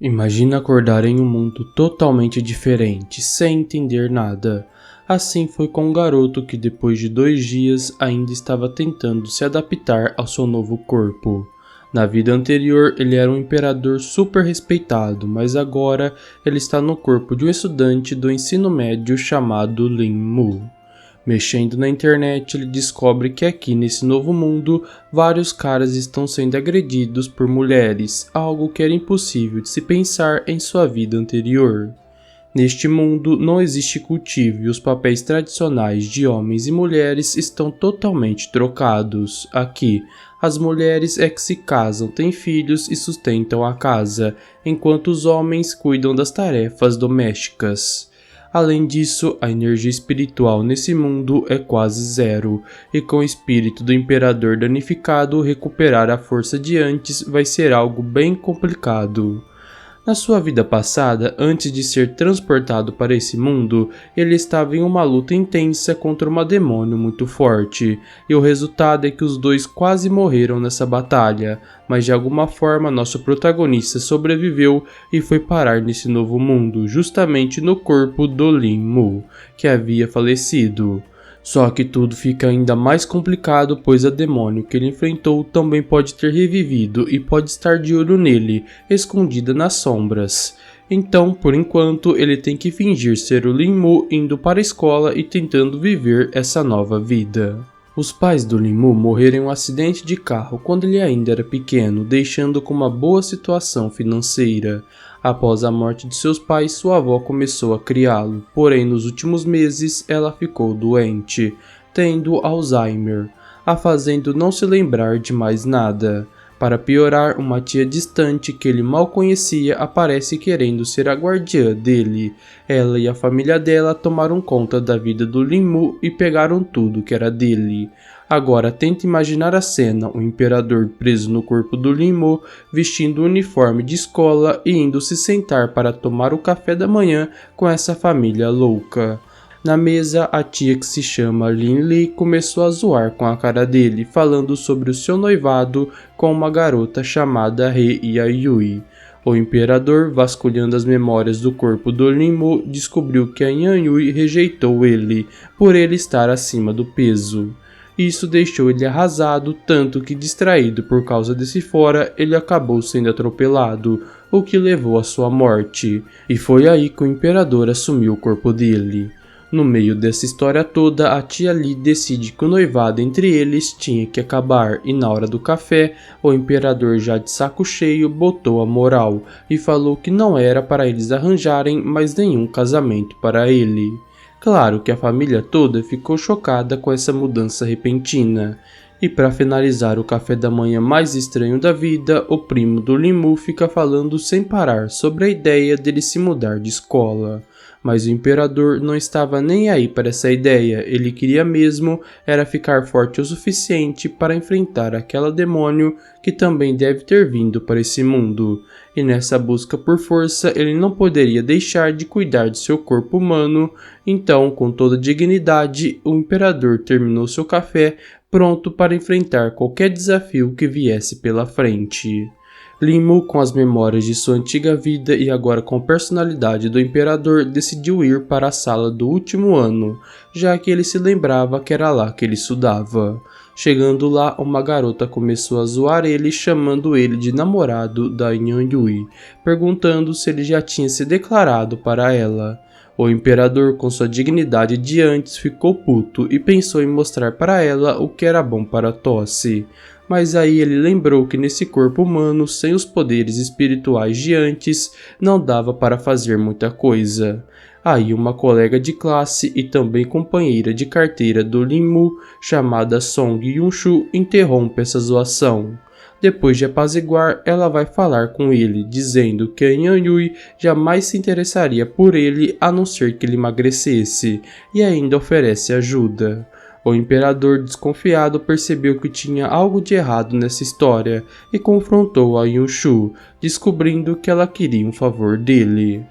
Imagina acordar em um mundo totalmente diferente, sem entender nada. Assim foi com um garoto que depois de 2 dias ainda estava tentando se adaptar ao seu novo corpo. Na vida anterior ele era um imperador super respeitado, mas agora ele está no corpo de um estudante do ensino médio chamado Lin Mu. Mexendo na internet, ele descobre que aqui nesse novo mundo, vários caras estão sendo agredidos por mulheres, algo que era impossível de se pensar em sua vida anterior. Neste mundo não existe cultivo e os papéis tradicionais de homens e mulheres estão totalmente trocados. Aqui, as mulheres é que se casam, têm filhos e sustentam a casa, enquanto os homens cuidam das tarefas domésticas. Além disso, a energia espiritual nesse mundo é quase zero, e com o espírito do imperador danificado, recuperar a força de antes vai ser algo bem complicado. Na sua vida passada, antes de ser transportado para esse mundo, ele estava em uma luta intensa contra uma demônio muito forte, e o resultado é que os dois quase morreram nessa batalha, mas de alguma forma nosso protagonista sobreviveu e foi parar nesse novo mundo, justamente no corpo do Lin Mu, que havia falecido. Só que tudo fica ainda mais complicado, pois a demônio que ele enfrentou também pode ter revivido e pode estar de olho nele, escondida nas sombras. Então, por enquanto, ele tem que fingir ser o Lin Mu indo para a escola e tentando viver essa nova vida. Os pais do Lin Mu morreram em um acidente de carro quando ele ainda era pequeno, deixando com uma boa situação financeira. Após a morte de seus pais, sua avó começou a criá-lo, porém nos últimos meses ela ficou doente, tendo Alzheimer, a fazendo não se lembrar de mais nada. Para piorar, uma tia distante que ele mal conhecia aparece querendo ser a guardiã dele. Ela e a família dela tomaram conta da vida do Lin Mu e pegaram tudo que era dele. Agora tenta imaginar a cena, o imperador preso no corpo do Lin Mu, vestindo o uniforme de escola e indo se sentar para tomar o café da manhã com essa família louca. Na mesa, a tia que se chama Lin Li começou a zoar com a cara dele, falando sobre o seu noivado com uma garota chamada He Yayui. O imperador, vasculhando as memórias do corpo do Lin Mu, descobriu que a Yanyui rejeitou ele, por ele estar acima do peso. Isso deixou ele arrasado, tanto que distraído por causa desse fora, ele acabou sendo atropelado, o que levou à sua morte. E foi aí que o imperador assumiu o corpo dele. No meio dessa história toda, a tia Li decide que o noivado entre eles tinha que acabar e na hora do café, o imperador já de saco cheio botou a moral e falou que não era para eles arranjarem mais nenhum casamento para ele. Claro que a família toda ficou chocada com essa mudança repentina. E para finalizar o café da manhã mais estranho da vida, o primo do Lin Mu fica falando sem parar sobre a ideia dele se mudar de escola. Mas o imperador não estava nem aí para essa ideia, ele queria mesmo era ficar forte o suficiente para enfrentar aquela demônio que também deve ter vindo para esse mundo. E nessa busca por força ele não poderia deixar de cuidar de seu corpo humano, então com toda dignidade o imperador terminou seu café pronto para enfrentar qualquer desafio que viesse pela frente. Lin Mu, com as memórias de sua antiga vida e agora com a personalidade do imperador, decidiu ir para a sala do último ano, já que ele se lembrava que era lá que ele estudava. Chegando lá, uma garota começou a zoar ele, chamando ele de namorado da Yanyui, perguntando se ele já tinha se declarado para ela. O imperador, com sua dignidade de antes, ficou puto e pensou em mostrar para ela o que era bom para Tosse. Mas aí ele lembrou que nesse corpo humano, sem os poderes espirituais de antes, não dava para fazer muita coisa. Aí uma colega de classe e também companheira de carteira do Lin Mu, chamada Song Yunshu, interrompe essa zoação. Depois de apaziguar, ela vai falar com ele, dizendo que a Yanyui jamais se interessaria por ele a não ser que ele emagrecesse, e ainda oferece ajuda. O imperador, desconfiado, percebeu que tinha algo de errado nessa história e confrontou a Yunshu, descobrindo que ela queria um favor dele.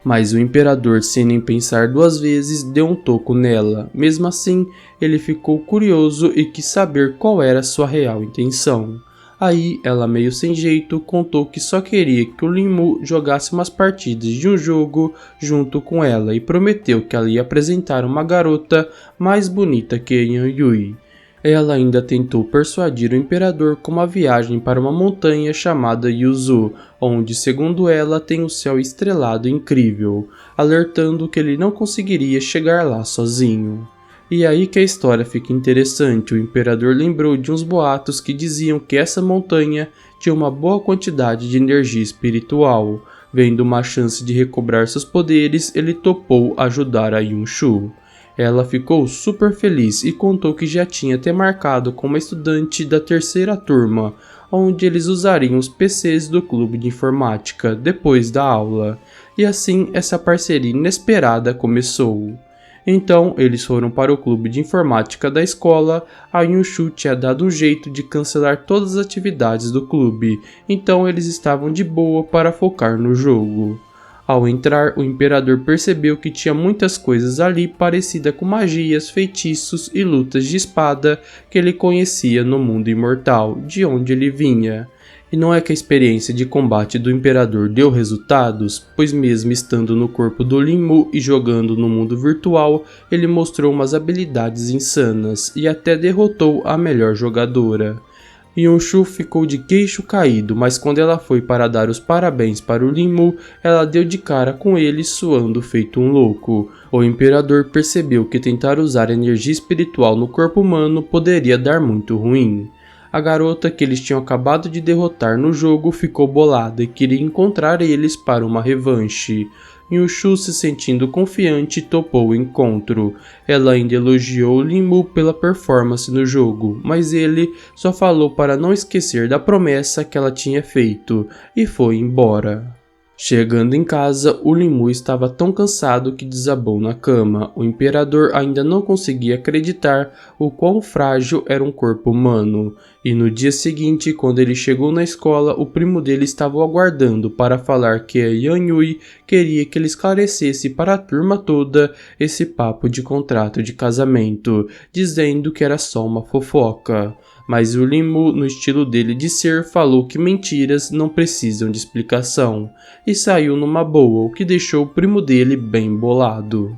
Mas o imperador, sem nem pensar 2 vezes, deu um toco nela. Mesmo assim, ele ficou curioso e quis saber qual era sua real intenção. Aí ela, meio sem jeito, contou que só queria que o Linmu jogasse umas partidas de um jogo junto com ela e prometeu que ela ia apresentar uma garota mais bonita que Yan Yui. Ela ainda tentou persuadir o imperador com uma viagem para uma montanha chamada Yuzu, onde, segundo ela, tem um céu estrelado incrível, alertando que ele não conseguiria chegar lá sozinho. E aí que a história fica interessante. O imperador lembrou de uns boatos que diziam que essa montanha tinha uma boa quantidade de energia espiritual. Vendo uma chance de recobrar seus poderes, ele topou ajudar a Yunshu. Ela ficou super feliz e contou que já tinha até marcado com uma estudante da terceira turma, onde eles usariam os PCs do clube de informática depois da aula. E assim essa parceria inesperada começou. Então, eles foram para o clube de informática da escola. A Yunshu tinha dado um jeito de cancelar todas as atividades do clube, então eles estavam de boa para focar no jogo. Ao entrar, o imperador percebeu que tinha muitas coisas ali parecidas com magias, feitiços e lutas de espada que ele conhecia no mundo imortal, de onde ele vinha. E não é que a experiência de combate do imperador deu resultados, pois mesmo estando no corpo do Linmu e jogando no mundo virtual, ele mostrou umas habilidades insanas e até derrotou a melhor jogadora. Yunshu ficou de queixo caído, mas quando ela foi para dar os parabéns para o Linmu, ela deu de cara com ele suando feito um louco. O imperador percebeu que tentar usar energia espiritual no corpo humano poderia dar muito ruim. A garota que eles tinham acabado de derrotar no jogo ficou bolada e queria encontrar eles para uma revanche. Yunshu, se sentindo confiante, topou o encontro. Ela ainda elogiou Linmu pela performance no jogo, mas ele só falou para não esquecer da promessa que ela tinha feito e foi embora. Chegando em casa, o Linmu estava tão cansado que desabou na cama. O imperador ainda não conseguia acreditar o quão frágil era um corpo humano. E no dia seguinte, quando ele chegou na escola, o primo dele estava o aguardando para falar que a Yan Yui queria que ele esclarecesse para a turma toda esse papo de contrato de casamento, dizendo que era só uma fofoca. Mas o Linmu, no estilo dele de ser, falou que mentiras não precisam de explicação, e saiu numa boa, o que deixou o primo dele bem bolado.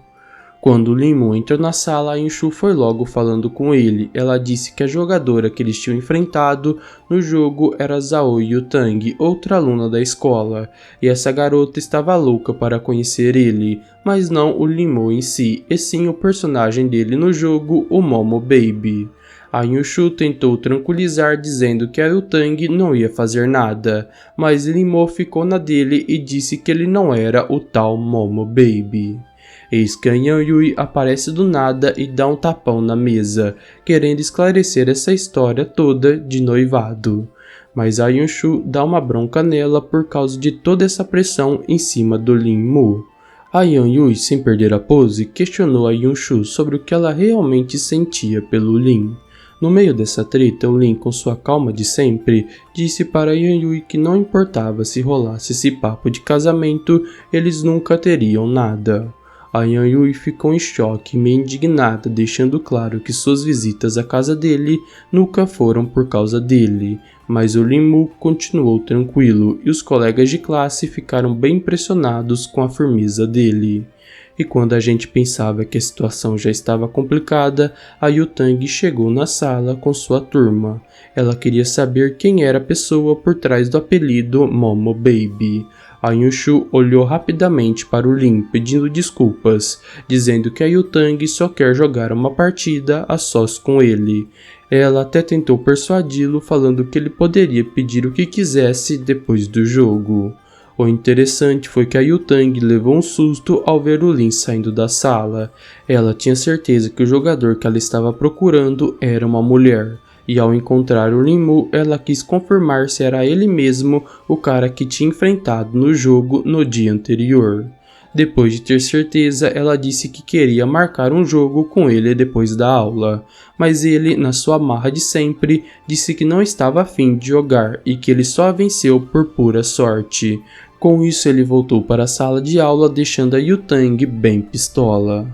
Quando o Linmu entrou na sala, a Yunshu foi logo falando com ele. Ela disse que a jogadora que eles tinham enfrentado no jogo era Zhao Yutang, outra aluna da escola, e essa garota estava louca para conhecer ele, mas não o Linmu em si, e sim o personagem dele no jogo, o Momo Baby. A Yunshu tentou tranquilizar dizendo que a Yutang não ia fazer nada, mas Linmu ficou na dele e disse que ele não era o tal Momo Baby. Eis que a Yan Yui aparece do nada e dá um tapão na mesa, querendo esclarecer essa história toda de noivado. Mas a Yunshu dá uma bronca nela por causa de toda essa pressão em cima do Linmu. A Yan Yui, sem perder a pose, questionou a Yunshu sobre o que ela realmente sentia pelo Lin. No meio dessa treta, o Lin, com sua calma de sempre, disse para Yan Yui que não importava se rolasse esse papo de casamento, eles nunca teriam nada. A Yan Yui ficou em choque e meio indignada, deixando claro que suas visitas à casa dele nunca foram por causa dele, mas o Linmu continuou tranquilo e os colegas de classe ficaram bem impressionados com a firmeza dele. E quando a gente pensava que a situação já estava complicada, a Yutang chegou na sala com sua turma. Ela queria saber quem era a pessoa por trás do apelido Momo Baby. A Yunshu olhou rapidamente para o Lin, pedindo desculpas, dizendo que a Yutang só quer jogar uma partida a sós com ele. Ela até tentou persuadi-lo, falando que ele poderia pedir o que quisesse depois do jogo. O interessante foi que a Yutang levou um susto ao ver o Lin saindo da sala. Ela tinha certeza que o jogador que ela estava procurando era uma mulher. E ao encontrar o Linmu, ela quis confirmar se era ele mesmo o cara que tinha enfrentado no jogo no dia anterior. Depois de ter certeza, ela disse que queria marcar um jogo com ele depois da aula, mas ele, na sua marra de sempre, disse que não estava afim de jogar e que ele só a venceu por pura sorte. Com isso, ele voltou para a sala de aula, deixando a Yutang bem pistola.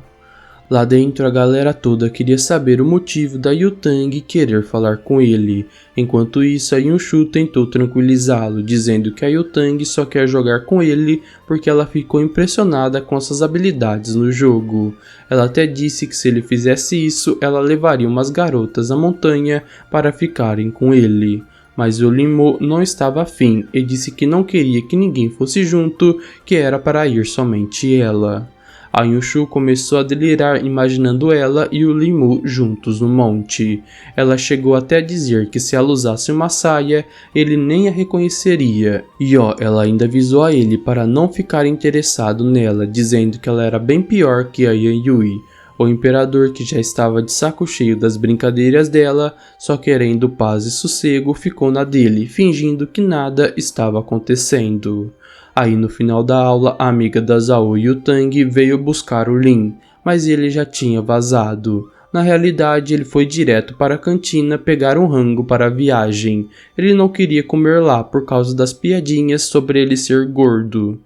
Lá dentro a galera toda queria saber o motivo da Yutang querer falar com ele. Enquanto isso, a Yunshu tentou tranquilizá-lo, dizendo que a Yutang só quer jogar com ele porque ela ficou impressionada com suas habilidades no jogo. Ela até disse que se ele fizesse isso, ela levaria umas garotas à montanha para ficarem com ele. Mas o Lin-Mo não estava afim e disse que não queria que ninguém fosse junto, que era para ir somente ela. A Yunshu começou a delirar imaginando ela e o Lin-Mo juntos no monte. Ela chegou até a dizer que se ela usasse uma saia, ele nem a reconheceria. E ela ainda avisou a ele para não ficar interessado nela, dizendo que ela era bem pior que a Yan Yui. O imperador, que já estava de saco cheio das brincadeiras dela, só querendo paz e sossego, ficou na dele, fingindo que nada estava acontecendo. Aí no final da aula, a amiga da Zhao Yutang veio buscar o Lin, mas ele já tinha vazado. Na realidade, ele foi direto para a cantina pegar um rango para a viagem. Ele não queria comer lá por causa das piadinhas sobre ele ser gordo.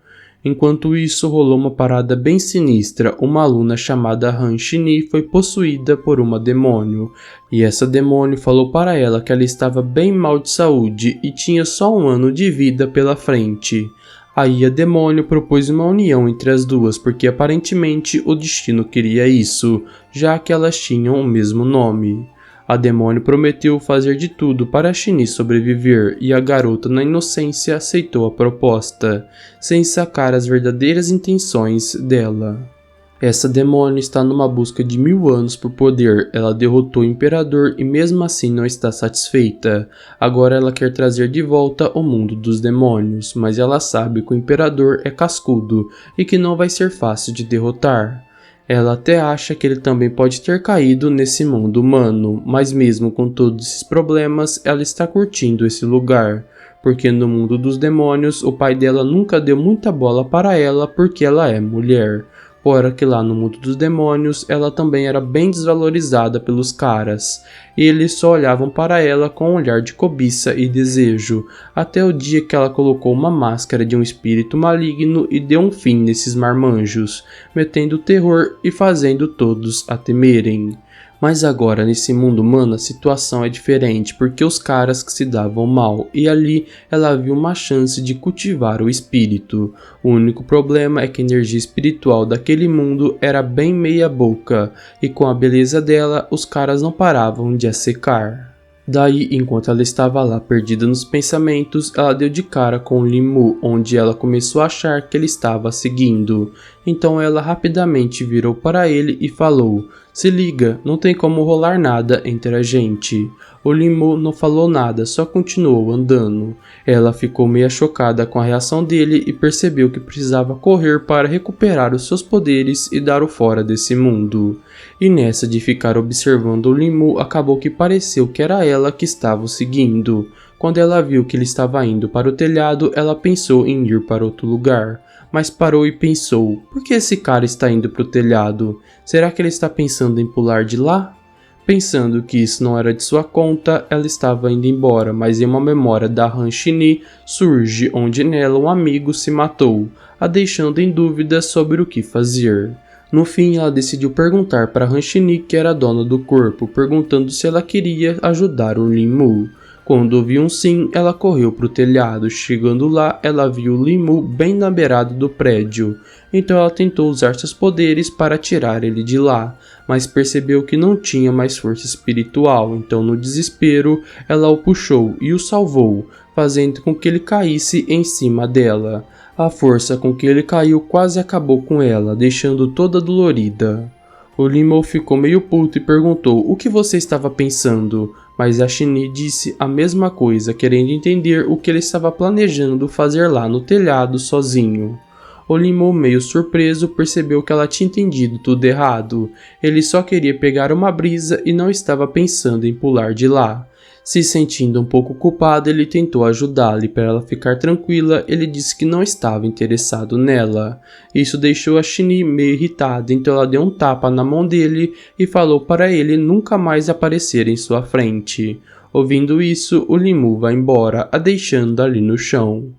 Enquanto isso, rolou uma parada bem sinistra. Uma aluna chamada Han Shini foi possuída por uma demônio. E essa demônio falou para ela que ela estava bem mal de saúde e tinha só 1 ano de vida pela frente. Aí a demônio propôs uma união entre as duas, porque aparentemente o destino queria isso, já que elas tinham o mesmo nome. A demônio prometeu fazer de tudo para a Shini sobreviver, e a garota na inocência aceitou a proposta, sem sacar as verdadeiras intenções dela. Essa demônio está numa busca de 1000 anos por poder. Ela derrotou o imperador e mesmo assim não está satisfeita. Agora ela quer trazer de volta o mundo dos demônios, mas ela sabe que o imperador é cascudo e que não vai ser fácil de derrotar. Ela até acha que ele também pode ter caído nesse mundo humano, mas mesmo com todos esses problemas, ela está curtindo esse lugar. Porque no mundo dos demônios, o pai dela nunca deu muita bola para ela porque ela é mulher. Fora que lá no mundo dos demônios, ela também era bem desvalorizada pelos caras. E eles só olhavam para ela com um olhar de cobiça e desejo, até o dia que ela colocou uma máscara de um espírito maligno e deu um fim nesses marmanjos, metendo terror e fazendo todos a temerem. Mas agora, nesse mundo humano, a situação é diferente, porque os caras que se davam mal, e ali ela viu uma chance de cultivar o espírito. O único problema é que a energia espiritual daquele mundo era bem meia boca, e com a beleza dela, os caras não paravam de a secar. Daí, enquanto ela estava lá perdida nos pensamentos, ela deu de cara com o Lin-Mo, onde ela começou a achar que ele estava a seguindo. Então ela rapidamente virou para ele e falou: "Se liga, não tem como rolar nada entre a gente." O Lin-Mo não falou nada, só continuou andando. Ela ficou meio chocada com a reação dele e percebeu que precisava correr para recuperar os seus poderes e dar o fora desse mundo. E nessa de ficar observando o Lin-Mo, acabou que pareceu que era ela que estava o seguindo. Quando ela viu que ele estava indo para o telhado, ela pensou em ir para outro lugar. Mas parou e pensou: por que esse cara está indo para o telhado? Será que ele está pensando em pular de lá? Pensando que isso não era de sua conta, ela estava indo embora, mas em uma memória da Han Shini surge onde nela um amigo se matou, a deixando em dúvida sobre o que fazer. No fim, ela decidiu perguntar para Han Shini, que era a dona do corpo, perguntando se ela queria ajudar o Lin-Mo. Quando ouviu um sim, ela correu para o telhado. Chegando lá, ela viu o Lin-Mo bem na beirada do prédio. Então ela tentou usar seus poderes para tirar ele de lá, mas percebeu que não tinha mais força espiritual. Então, no desespero, ela o puxou e o salvou, fazendo com que ele caísse em cima dela. A força com que ele caiu quase acabou com ela, deixando toda dolorida. O Lin-Mo ficou meio puto e perguntou o que você estava pensando, mas a Shini disse a mesma coisa, querendo entender o que ele estava planejando fazer lá no telhado sozinho. O Lin-Mo, meio surpreso, percebeu que ela tinha entendido tudo errado. Ele só queria pegar uma brisa e não estava pensando em pular de lá. Se sentindo um pouco culpado, ele tentou ajudá-la e, para ela ficar tranquila, ele disse que não estava interessado nela. Isso deixou a Shini meio irritada, então ela deu um tapa na mão dele e falou para ele nunca mais aparecer em sua frente. Ouvindo isso, o Lin-Mo vai embora, a deixando ali no chão.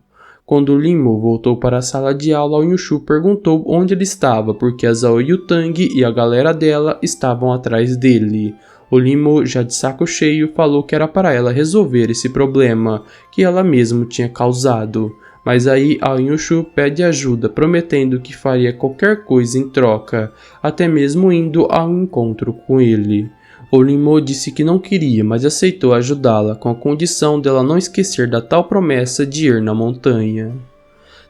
Quando Linmu voltou para a sala de aula, o Yushu perguntou onde ele estava, porque a Zhao Yutang e a galera dela estavam atrás dele. O Linmu, já de saco cheio, falou que era para ela resolver esse problema, que ela mesma tinha causado. Mas aí a Yushu pede ajuda, prometendo que faria qualquer coisa em troca, até mesmo indo ao encontro com ele. O Linmu disse que não queria, mas aceitou ajudá-la, com a condição dela não esquecer da tal promessa de ir na montanha.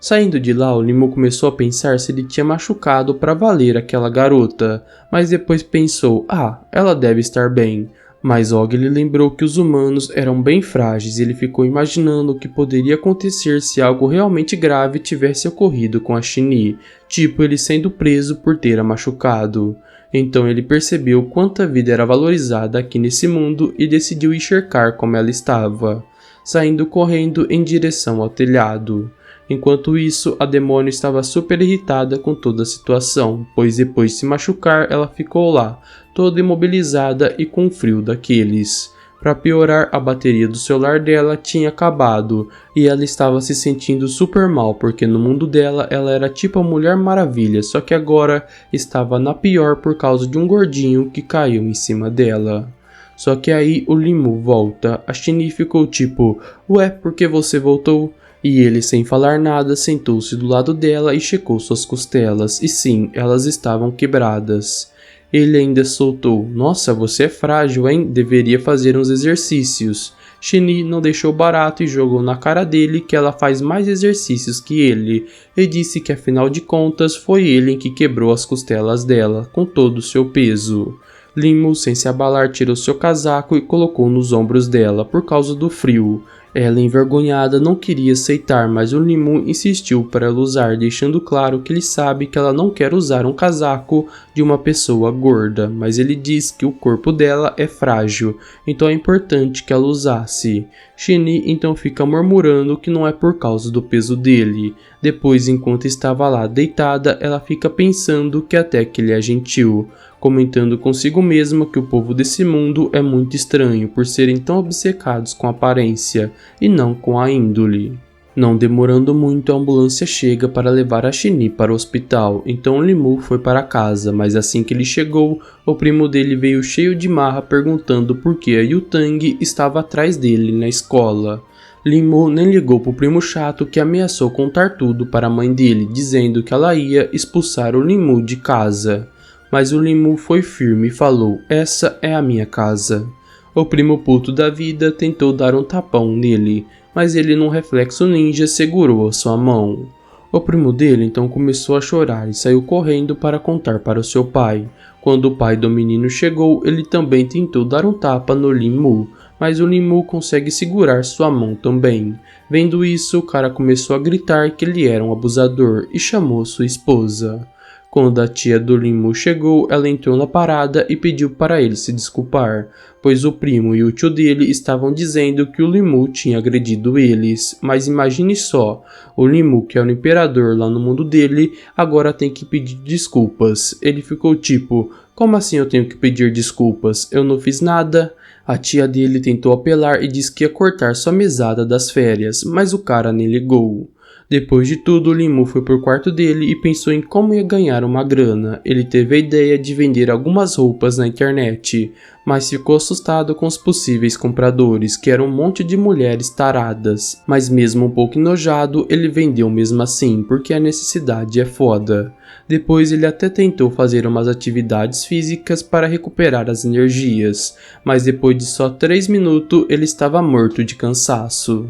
Saindo de lá, o Linmu começou a pensar se ele tinha machucado para valer aquela garota, mas depois pensou, ela deve estar bem. Mas Og lhe lembrou que os humanos eram bem frágeis e ele ficou imaginando o que poderia acontecer se algo realmente grave tivesse ocorrido com a Shini, tipo ele sendo preso por ter a machucado. Então ele percebeu quanta vida era valorizada aqui nesse mundo e decidiu ir cercar como ela estava, saindo correndo em direção ao telhado. Enquanto isso, a demônio estava super irritada com toda a situação, pois depois de se machucar ela ficou lá, toda imobilizada e com frio daqueles. Para piorar, a bateria do celular dela tinha acabado e ela estava se sentindo super mal porque no mundo dela ela era tipo a Mulher Maravilha, só que agora estava na pior por causa de um gordinho que caiu em cima dela. Só que aí o Linmu volta, a Shini ficou tipo, ué, por que você voltou? E ele, sem falar nada, sentou-se do lado dela e checou suas costelas, e sim, elas estavam quebradas. Ele ainda soltou, nossa, você é frágil, hein? Deveria fazer uns exercícios. Shini não deixou barato e jogou na cara dele que ela faz mais exercícios que ele, e disse que afinal de contas foi ele que quebrou as costelas dela, com todo o seu peso. Linmu, sem se abalar, tirou seu casaco e colocou nos ombros dela, por causa do frio. Ela, envergonhada, não queria aceitar, mas o Linmu insistiu para ela usar, deixando claro que ele sabe que ela não quer usar um casaco de uma pessoa gorda, mas ele diz que o corpo dela é frágil, então é importante que ela usasse. Shini então fica murmurando que não é por causa do peso dele. Depois, enquanto estava lá deitada, ela fica pensando que até que ele é gentil, comentando consigo mesma que o povo desse mundo é muito estranho por serem tão obcecados com a aparência e não com a índole. Não demorando muito, a ambulância chega para levar a Shini para o hospital, então Linmu foi para casa, mas assim que ele chegou, o primo dele veio cheio de marra perguntando por que a Yutang estava atrás dele na escola. Linmu nem ligou pro primo chato que ameaçou contar tudo para a mãe dele, dizendo que ela ia expulsar o Linmu de casa. Mas o Linmu foi firme e falou, essa é a minha casa. O primo puto da vida tentou dar um tapão nele, mas ele num reflexo ninja segurou a sua mão. O primo dele então começou a chorar e saiu correndo para contar para o seu pai. Quando o pai do menino chegou, ele também tentou dar um tapa no Linmu, mas o Linmu consegue segurar sua mão também. Vendo isso, o cara começou a gritar que ele era um abusador e chamou sua esposa. Quando a tia do Linmu chegou, ela entrou na parada e pediu para ele se desculpar, pois o primo e o tio dele estavam dizendo que o Linmu tinha agredido eles. Mas imagine só, o Linmu, que é o imperador lá no mundo dele, agora tem que pedir desculpas. Ele ficou tipo, como assim eu tenho que pedir desculpas? Eu não fiz nada? A tia dele tentou apelar e disse que ia cortar sua mesada das férias, mas o cara nem ligou. Depois de tudo, o Linmu foi pro quarto dele e pensou em como ia ganhar uma grana. Ele teve a ideia de vender algumas roupas na internet, mas ficou assustado com os possíveis compradores, que eram um monte de mulheres taradas. Mas mesmo um pouco enojado, ele vendeu mesmo assim, porque a necessidade é foda. Depois ele até tentou fazer umas atividades físicas para recuperar as energias, mas depois de só 3 minutos ele estava morto de cansaço.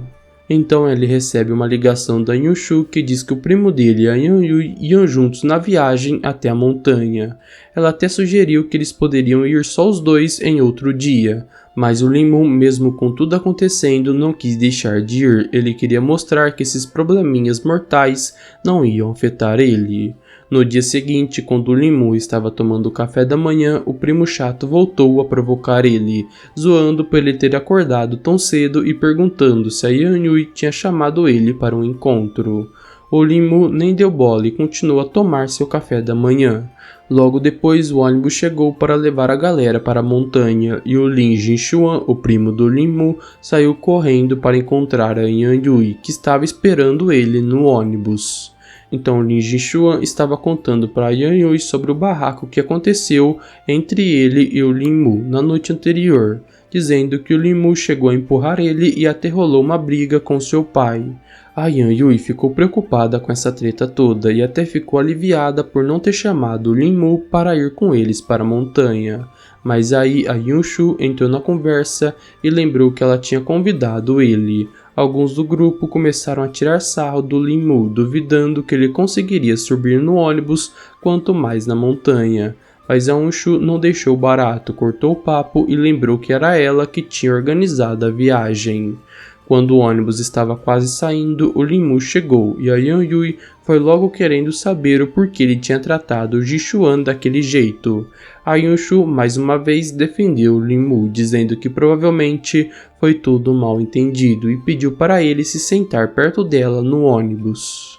Então ele recebe uma ligação da Yushu que diz que o primo dele e a Yanyui iam juntos na viagem até a montanha. Ela até sugeriu que eles poderiam ir só os dois em outro dia, mas o Linmu, mesmo com tudo acontecendo, não quis deixar de ir. Ele queria mostrar que esses probleminhas mortais não iam afetar ele. No dia seguinte, quando o Linmu estava tomando o café da manhã, o primo chato voltou a provocar ele, zoando por ele ter acordado tão cedo e perguntando se a Yanyui tinha chamado ele para um encontro. O Lin-Mu nem deu bola e continuou a tomar seu café da manhã. Logo depois, o ônibus chegou para levar a galera para a montanha e o Lin Jinxuan, o primo do Lin-Mu, saiu correndo para encontrar a Yan Yui, que estava esperando ele no ônibus. Então Lin Jinxuan estava contando para Yan Yui sobre o barraco que aconteceu entre ele e o Lin-Mu na noite anterior, dizendo que o Lin-Mu chegou a empurrar ele e até rolou uma briga com seu pai. A Yan Yui ficou preocupada com essa treta toda e até ficou aliviada por não ter chamado o Lin-Mu para ir com eles para a montanha. Mas aí a Yunshu entrou na conversa e lembrou que ela tinha convidado ele. Alguns do grupo começaram a tirar sarro do Lin-Mu, duvidando que ele conseguiria subir no ônibus, quanto mais na montanha. Mas a Yunshu não deixou barato, cortou o papo e lembrou que era ela que tinha organizado a viagem. Quando o ônibus estava quase saindo, o Lin-Mu chegou e a Yan Yui foi logo querendo saber o porquê ele tinha tratado o Jinxuan daquele jeito. A Yunshu mais uma vez defendeu o Lin-Mu, dizendo que provavelmente foi tudo mal entendido e pediu para ele se sentar perto dela no ônibus.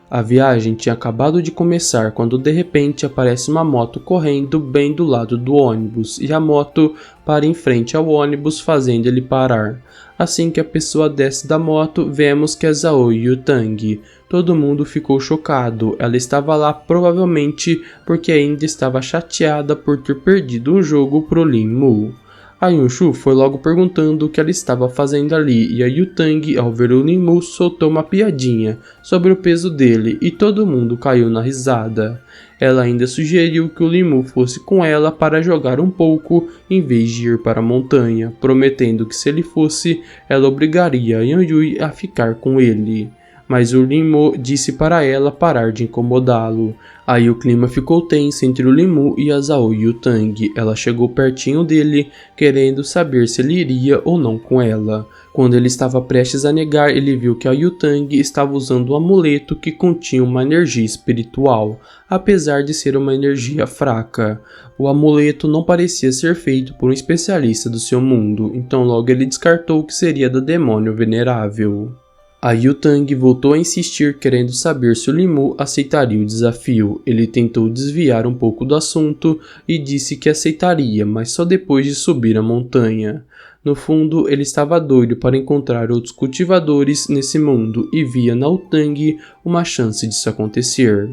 A viagem tinha acabado de começar quando de repente aparece uma moto correndo bem do lado do ônibus e a moto para em frente ao ônibus, fazendo ele parar. Assim que a pessoa desce da moto, vemos que é Zhao Yutang. Todo mundo ficou chocado, ela estava lá provavelmente porque ainda estava chateada por ter perdido um jogo pro Lin-Mu. A Yunshu foi logo perguntando o que ela estava fazendo ali e a Yutang, ao ver o Lin-Mu, soltou uma piadinha sobre o peso dele e todo mundo caiu na risada. Ela ainda sugeriu que o Lin-Mu fosse com ela para jogar um pouco em vez de ir para a montanha, prometendo que se ele fosse, ela obrigaria a Yan Yui a ficar com ele. Mas o Lin-Mu disse para ela parar de incomodá-lo. Aí o clima ficou tenso entre o Lin-Mu e a Zhao Yutang. Ela chegou pertinho dele, querendo saber se ele iria ou não com ela. Quando ele estava prestes a negar, ele viu que a Yutang estava usando um amuleto que continha uma energia espiritual, apesar de ser uma energia fraca. O amuleto não parecia ser feito por um especialista do seu mundo, então logo ele descartou que seria do demônio venerável. A Yutang voltou a insistir, querendo saber se o Lin-Mu aceitaria o desafio. Ele tentou desviar um pouco do assunto e disse que aceitaria, mas só depois de subir a montanha. No fundo, ele estava doido para encontrar outros cultivadores nesse mundo e via na Yutang uma chance disso acontecer.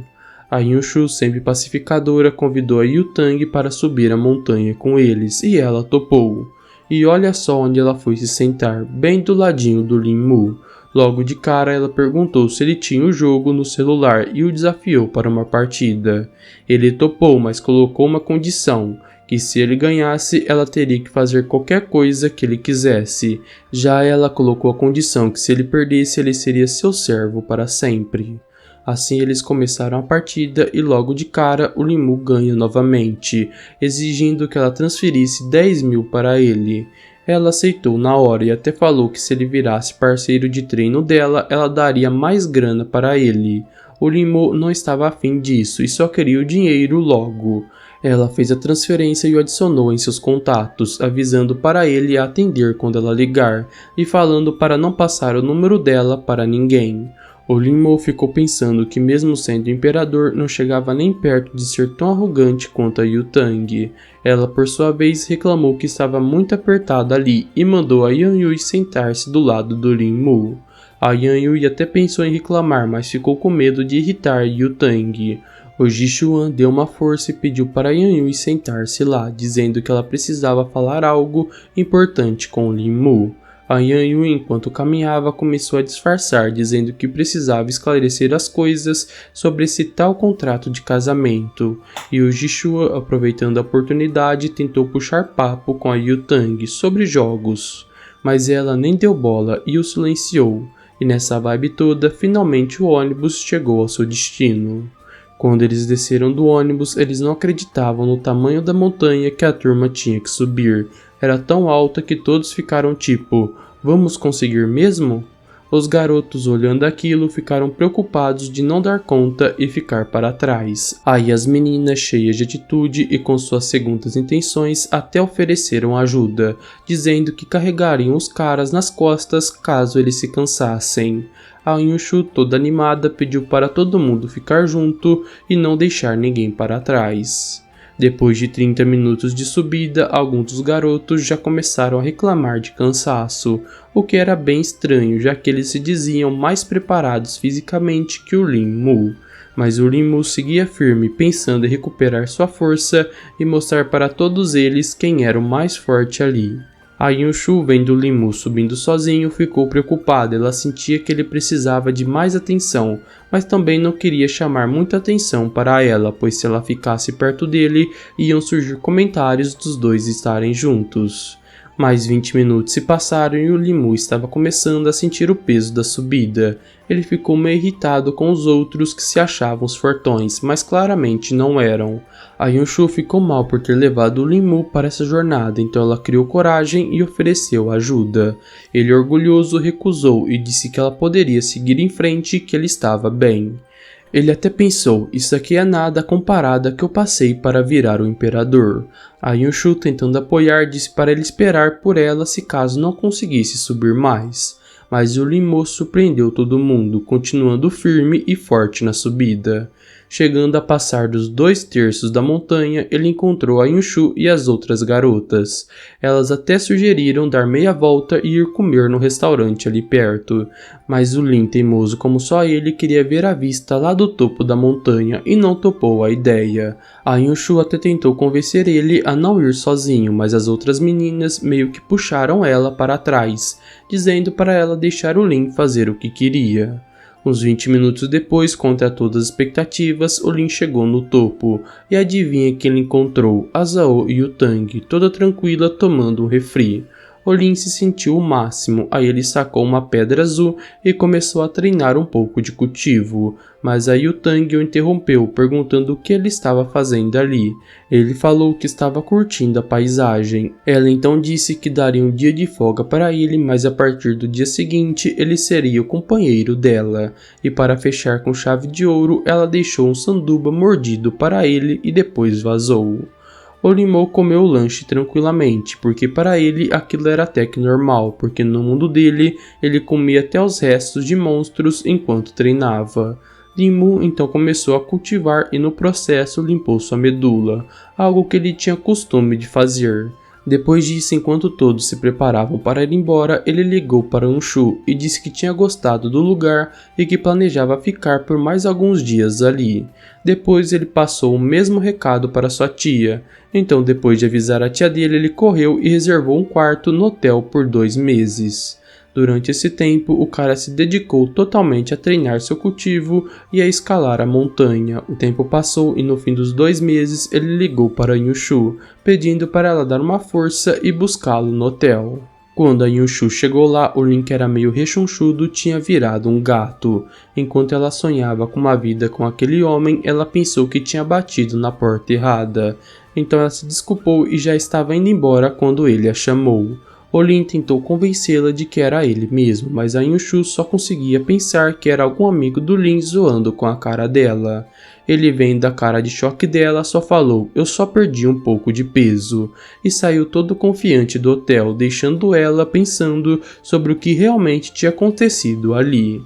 A Yunshu, sempre pacificadora, convidou a Yutang para subir a montanha com eles e ela topou. E olha só onde ela foi se sentar, bem do ladinho do Lin-Mu. Logo de cara, ela perguntou se ele tinha o jogo no celular e o desafiou para uma partida. Ele topou, mas colocou uma condição, que se ele ganhasse, ela teria que fazer qualquer coisa que ele quisesse. Já ela colocou a condição que se ele perdesse, ele seria seu servo para sempre. Assim eles começaram a partida e logo de cara o Lin-Mu ganha novamente, exigindo que ela transferisse 10 mil para ele. Ela aceitou na hora e até falou que se ele virasse parceiro de treino dela, ela daria mais grana para ele. O Lin-Mu não estava afim disso e só queria o dinheiro logo. Ela fez a transferência e o adicionou em seus contatos, avisando para ele a atender quando ela ligar e falando para não passar o número dela para ninguém. O Lin-Mu ficou pensando que mesmo sendo imperador, não chegava nem perto de ser tão arrogante quanto a Yutang. Ela por sua vez reclamou que estava muito apertada ali e mandou a Yan Yui sentar-se do lado do Lin-Mu. A Yan Yui até pensou em reclamar, mas ficou com medo de irritar a Yutang. O Jinxuan deu uma força e pediu para Yan Yui sentar-se lá, dizendo que ela precisava falar algo importante com o Lin-Mu. A Yan Yui, enquanto caminhava, começou a disfarçar, dizendo que precisava esclarecer as coisas sobre esse tal contrato de casamento, e o Jinxuan, aproveitando a oportunidade, tentou puxar papo com a Yutang sobre jogos, mas ela nem deu bola e o silenciou, e nessa vibe toda, finalmente o ônibus chegou ao seu destino. Quando eles desceram do ônibus, eles não acreditavam no tamanho da montanha que a turma tinha que subir. Era tão alta que todos ficaram tipo, vamos conseguir mesmo? Os garotos, olhando aquilo, ficaram preocupados de não dar conta e ficar para trás. Aí as meninas, cheias de atitude e com suas segundas intenções, até ofereceram ajuda, dizendo que carregariam os caras nas costas caso eles se cansassem. A Yunchu, toda animada, pediu para todo mundo ficar junto e não deixar ninguém para trás. Depois de 30 minutos de subida, alguns dos garotos já começaram a reclamar de cansaço, o que era bem estranho, já que eles se diziam mais preparados fisicamente que o Lin Mu. Mas o Lin Mu seguia firme, pensando em recuperar sua força e mostrar para todos eles quem era o mais forte ali. A Yunchu, vendo o Lin Mu subindo sozinho, ficou preocupada. Ela sentia que ele precisava de mais atenção, mas também não queria chamar muita atenção para ela, pois se ela ficasse perto dele, iam surgir comentários dos dois estarem juntos. Mais 20 minutos se passaram e o Lin Mu estava começando a sentir o peso da subida. Ele ficou meio irritado com os outros que se achavam os fortões, mas claramente não eram. A Yunchu ficou mal por ter levado o Lin Mu para essa jornada, então ela criou coragem e ofereceu ajuda. Ele, orgulhoso, recusou e disse que ela poderia seguir em frente e que ele estava bem. Ele até pensou, isso aqui é nada comparado a que eu passei para virar o imperador. A Yunchu, tentando apoiar, disse para ele esperar por ela se caso não conseguisse subir mais. Mas o Lin Mu surpreendeu todo mundo, continuando firme e forte na subida. Chegando a passar dos 2/3 da montanha, ele encontrou a Yunchu e as outras garotas. Elas até sugeriram dar meia volta e ir comer no restaurante ali perto. Mas o Lin, teimoso como só ele, queria ver a vista lá do topo da montanha e não topou a ideia. A Yunchu até tentou convencer ele a não ir sozinho, mas as outras meninas meio que puxaram ela para trás, dizendo para ela deixar o Lin fazer o que queria. Uns 20 minutos depois, contra todas as expectativas, o Lin chegou no topo, e adivinha quem ele encontrou? A Zhao e o Tang, toda tranquila tomando um refri. O Lin se sentiu o máximo, aí ele sacou uma pedra azul e começou a treinar um pouco de cultivo, mas aí o Tang o interrompeu, perguntando o que ele estava fazendo ali. Ele falou que estava curtindo a paisagem. Ela então disse que daria um dia de folga para ele, mas a partir do dia seguinte ele seria o companheiro dela. E para fechar com chave de ouro, ela deixou um sanduba mordido para ele e depois vazou. O Lin Mu comeu o lanche tranquilamente, porque para ele aquilo era até que normal, porque no mundo dele ele comia até os restos de monstros enquanto treinava. Lin Mu então começou a cultivar e no processo limpou sua medula, algo que ele tinha costume de fazer. Depois disso, enquanto todos se preparavam para ir embora, ele ligou para Yunchu e disse que tinha gostado do lugar e que planejava ficar por mais alguns dias ali. Depois ele passou o mesmo recado para sua tia, então depois de avisar a tia dele, ele correu e reservou um quarto no hotel por 2 meses. Durante esse tempo, o cara se dedicou totalmente a treinar seu cultivo e a escalar a montanha. O tempo passou e no fim dos 2 meses ele ligou para Yunchu, pedindo para ela dar uma força e buscá-lo no hotel. Quando a Yunchu chegou lá, o Lin, que era meio rechonchudo, tinha virado um gato. Enquanto ela sonhava com uma vida com aquele homem, ela pensou que tinha batido na porta errada. Então ela se desculpou e já estava indo embora quando ele a chamou. O Lin tentou convencê-la de que era ele mesmo, mas a Yunchu só conseguia pensar que era algum amigo do Lin zoando com a cara dela. Ele, vendo a cara de choque dela, só falou, eu só perdi um pouco de peso, e saiu todo confiante do hotel, deixando ela pensando sobre o que realmente tinha acontecido ali.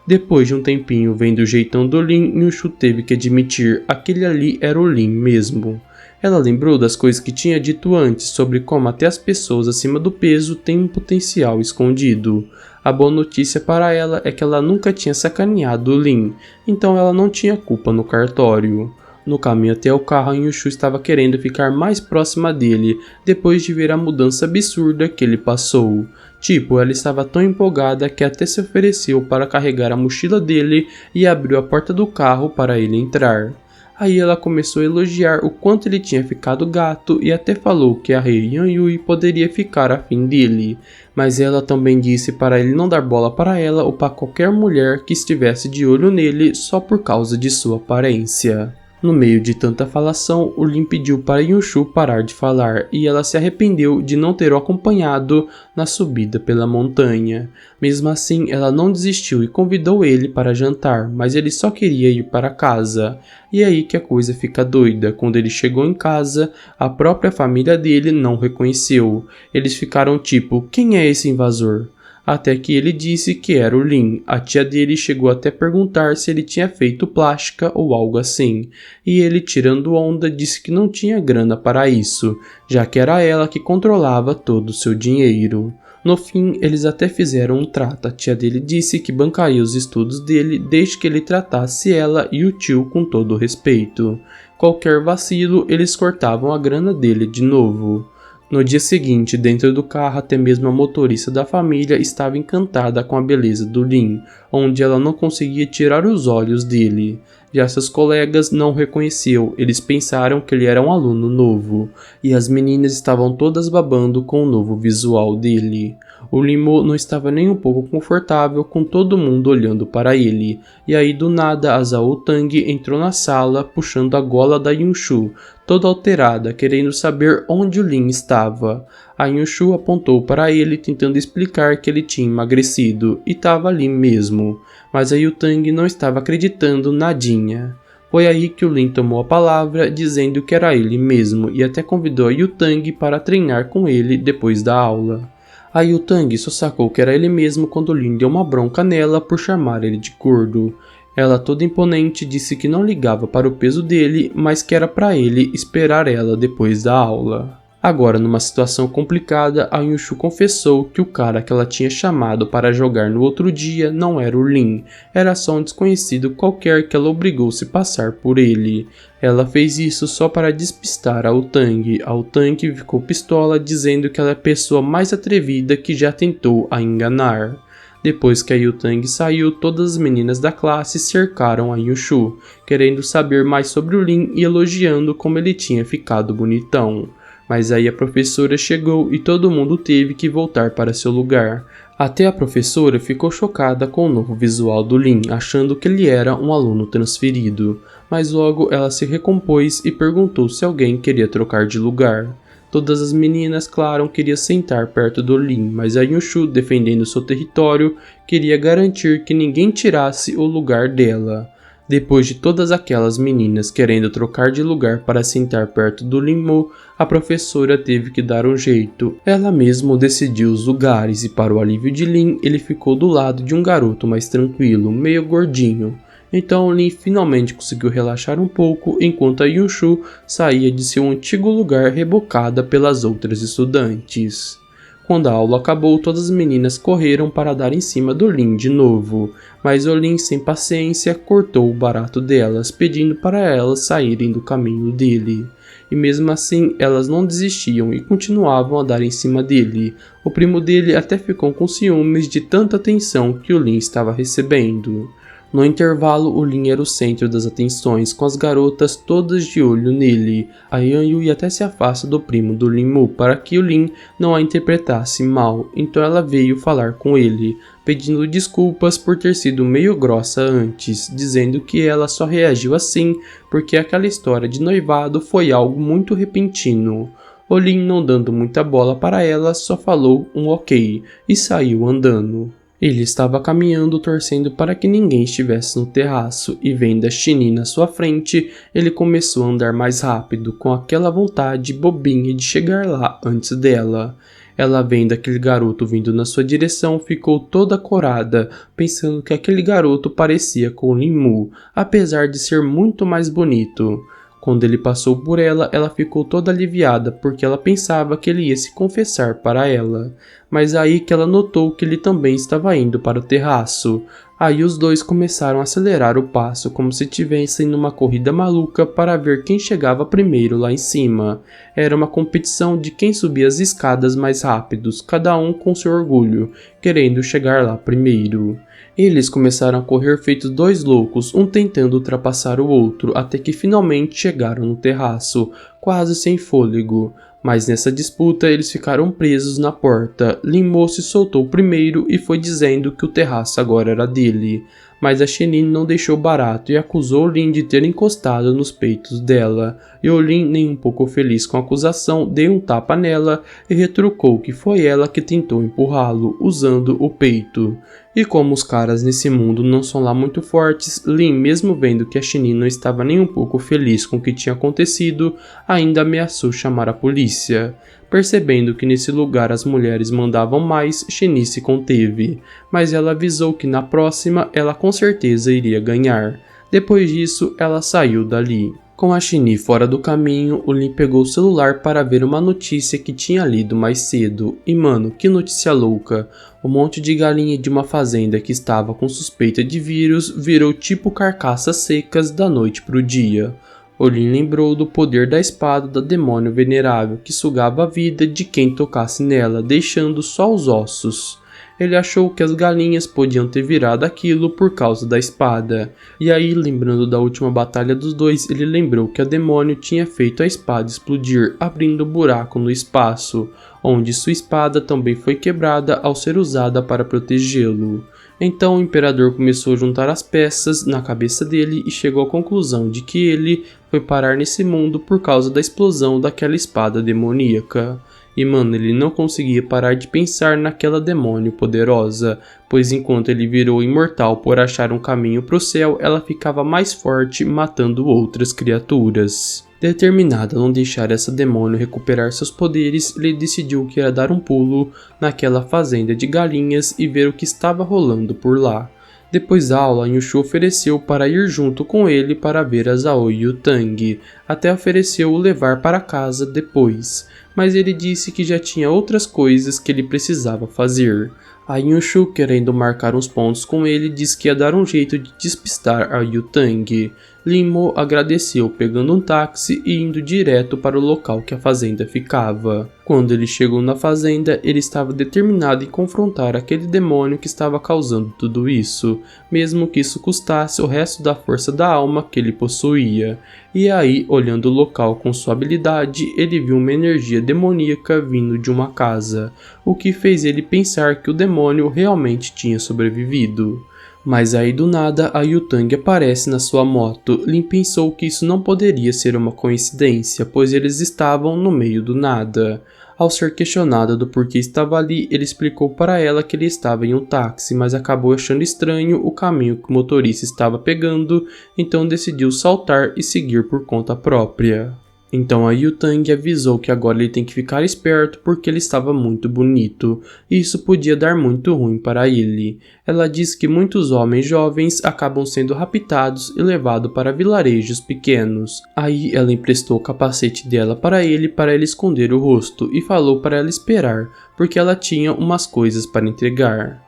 Depois de um tempinho vendo o jeitão do Lin, Yunchu teve que admitir, aquele ali era o Lin mesmo. Ela lembrou das coisas que tinha dito antes sobre como até as pessoas acima do peso têm um potencial escondido. A boa notícia para ela é que ela nunca tinha sacaneado o Lin, então ela não tinha culpa no cartório. No caminho até o carro, a Yunchu estava querendo ficar mais próxima dele, depois de ver a mudança absurda que ele passou. Tipo, ela estava tão empolgada que até se ofereceu para carregar a mochila dele e abriu a porta do carro para ele entrar. Aí ela começou a elogiar o quanto ele tinha ficado gato e até falou que a Rei Yanyui poderia ficar afim dele, mas ela também disse para ele não dar bola para ela ou para qualquer mulher que estivesse de olho nele só por causa de sua aparência. No meio de tanta falação, o Lin pediu para Yunchu parar de falar e ela se arrependeu de não ter o acompanhado na subida pela montanha. Mesmo assim, ela não desistiu e convidou ele para jantar, mas ele só queria ir para casa. E é aí que a coisa fica doida. Quando ele chegou em casa, a própria família dele não o reconheceu. Eles ficaram tipo, quem é esse invasor? até que ele disse que era o Lin. A tia dele chegou até perguntar se ele tinha feito plástica ou algo assim, e ele, tirando onda, disse que não tinha grana para isso, já que era ela que controlava todo o seu dinheiro. No fim, eles até fizeram um trato. A tia dele disse que bancaria os estudos dele desde que ele tratasse ela e o tio com todo o respeito. Qualquer vacilo, eles cortavam a grana dele de novo. No dia seguinte, dentro do carro, até mesmo a motorista da família estava encantada com a beleza do Lin, onde ela não conseguia tirar os olhos dele. Já seus colegas não o reconheciam, eles pensaram que ele era um aluno novo, e as meninas estavam todas babando com o novo visual dele. O Limo não estava nem um pouco confortável com todo mundo olhando para ele, e aí do nada a Zhao Tang entrou na sala puxando a gola da Yunshu, toda alterada, querendo saber onde o Lin estava. A Yunshu apontou para ele tentando explicar que ele tinha emagrecido, e estava ali mesmo, mas a Yutang não estava acreditando nadinha. Foi aí que o Lin tomou a palavra, dizendo que era ele mesmo, e até convidou a Yutang para treinar com ele depois da aula. A Yutang só sacou que era ele mesmo quando o Lin deu uma bronca nela por chamar ele de gordo. Ela, toda imponente, disse que não ligava para o peso dele, mas que era para ele esperar ela depois da aula. Agora, numa situação complicada, a Yunshu confessou que o cara que ela tinha chamado para jogar no outro dia não era o Lin, era só um desconhecido qualquer que ela obrigou se passar por ele. Ela fez isso só para despistar a Utang. A Utang ficou pistola, dizendo que ela é a pessoa mais atrevida que já tentou a enganar. Depois que a Yutang saiu, todas as meninas da classe cercaram a Yunshu, querendo saber mais sobre o Lin e elogiando como ele tinha ficado bonitão. Mas aí a professora chegou e todo mundo teve que voltar para seu lugar. Até a professora ficou chocada com o novo visual do Lin, achando que ele era um aluno transferido. Mas logo ela se recompôs e perguntou se alguém queria trocar de lugar. Todas as meninas, claro, queriam sentar perto do Lin, mas a Yunshu, defendendo seu território, queria garantir que ninguém tirasse o lugar dela. Depois de todas aquelas meninas querendo trocar de lugar para sentar perto do Linmo, a professora teve que dar um jeito. Ela mesma decidiu os lugares e, para o alívio de Lin, ele ficou do lado de um garoto mais tranquilo, meio gordinho. Então Lin finalmente conseguiu relaxar um pouco enquanto a Yunshu saía de seu antigo lugar rebocada pelas outras estudantes. Quando a aula acabou, todas as meninas correram para dar em cima do Lin de novo, mas o Lin, sem paciência, cortou o barato delas, pedindo para elas saírem do caminho dele. E mesmo assim, elas não desistiam e continuavam a dar em cima dele. O primo dele até ficou com ciúmes de tanta atenção que o Lin estava recebendo. No intervalo, o Lin era o centro das atenções, com as garotas todas de olho nele. A Yan Yu até se afasta do primo do Lin Mu para que o Lin não a interpretasse mal, então ela veio falar com ele, pedindo desculpas por ter sido meio grossa antes, dizendo que ela só reagiu assim porque aquela história de noivado foi algo muito repentino. O Lin, não dando muita bola para ela, só falou um ok e saiu andando. Ele estava caminhando, torcendo para que ninguém estivesse no terraço, e vendo a Shinin na sua frente, ele começou a andar mais rápido, com aquela vontade bobinha de chegar lá antes dela. Ela, vendo aquele garoto vindo na sua direção, ficou toda corada, pensando que aquele garoto parecia com o Lin Mu, apesar de ser muito mais bonito. Quando ele passou por ela, ela ficou toda aliviada porque ela pensava que ele ia se confessar para ela. Mas aí que ela notou que ele também estava indo para o terraço. Aí os dois começaram a acelerar o passo como se estivessem numa corrida maluca para ver quem chegava primeiro lá em cima. Era uma competição de quem subia as escadas mais rápidos, cada um com seu orgulho, querendo chegar lá primeiro. Eles começaram a correr feitos dois loucos, um tentando ultrapassar o outro, até que finalmente chegaram no terraço, quase sem fôlego. Mas nessa disputa eles ficaram presos na porta. Lin Mo se soltou primeiro e foi dizendo que o terraço agora era dele. Mas a Shinin não deixou barato e acusou Lin de ter encostado nos peitos dela. E o Lin, nem um pouco feliz com a acusação, deu um tapa nela e retrucou que foi ela que tentou empurrá-lo, usando o peito. E como os caras nesse mundo não são lá muito fortes, Lin, mesmo vendo que a Shinin não estava nem um pouco feliz com o que tinha acontecido, ainda ameaçou chamar a polícia. Percebendo que nesse lugar as mulheres mandavam mais, Shinin se conteve, mas ela avisou que na próxima ela com certeza iria ganhar. Depois disso, ela saiu dali. Com a Shinin fora do caminho, o Lin pegou o celular para ver uma notícia que tinha lido mais cedo. E mano, que notícia louca! Um monte de galinha de uma fazenda que estava com suspeita de vírus virou tipo carcaças secas da noite pro dia. O Lin lembrou do poder da espada da demônio venerável que sugava a vida de quem tocasse nela, deixando só os ossos. Ele achou que as galinhas podiam ter virado aquilo por causa da espada. E aí, lembrando da última batalha dos dois, ele lembrou que a demônio tinha feito a espada explodir, abrindo um buraco no espaço, onde sua espada também foi quebrada ao ser usada para protegê-lo. Então o imperador começou a juntar as peças na cabeça dele e chegou à conclusão de que ele foi parar nesse mundo por causa da explosão daquela espada demoníaca. E mano, ele não conseguia parar de pensar naquela demônio poderosa, pois enquanto ele virou imortal por achar um caminho pro céu, ela ficava mais forte matando outras criaturas. Determinado a não deixar essa demônio recuperar seus poderes, ele decidiu que ia dar um pulo naquela fazenda de galinhas e ver o que estava rolando por lá. Depois da aula, Yushu ofereceu para ir junto com ele para ver a Aoi e o Tang, até ofereceu o levar para casa depois, mas ele disse que já tinha outras coisas que ele precisava fazer. A Yushu, querendo marcar uns pontos com ele, disse que ia dar um jeito de despistar a Yutang. Lin-Mo agradeceu pegando um táxi e indo direto para o local que a fazenda ficava. Quando ele chegou na fazenda, ele estava determinado em confrontar aquele demônio que estava causando tudo isso, mesmo que isso custasse o resto da força da alma que ele possuía. E aí, olhando o local com sua habilidade, ele viu uma energia demoníaca vindo de uma casa, o que fez ele pensar que o demônio realmente tinha sobrevivido. Mas aí do nada a Yutang aparece na sua moto. Lin pensou que isso não poderia ser uma coincidência, pois eles estavam no meio do nada. Ao ser questionado do porquê estava ali, ele explicou para ela que ele estava em um táxi, mas acabou achando estranho o caminho que o motorista estava pegando, então decidiu saltar e seguir por conta própria. Então a Yutang avisou que agora ele tem que ficar esperto porque ele estava muito bonito, e isso podia dar muito ruim para ele. Ela disse que muitos homens jovens acabam sendo raptados e levados para vilarejos pequenos. Aí ela emprestou o capacete dela para ele esconder o rosto e falou para ela esperar, porque ela tinha umas coisas para entregar.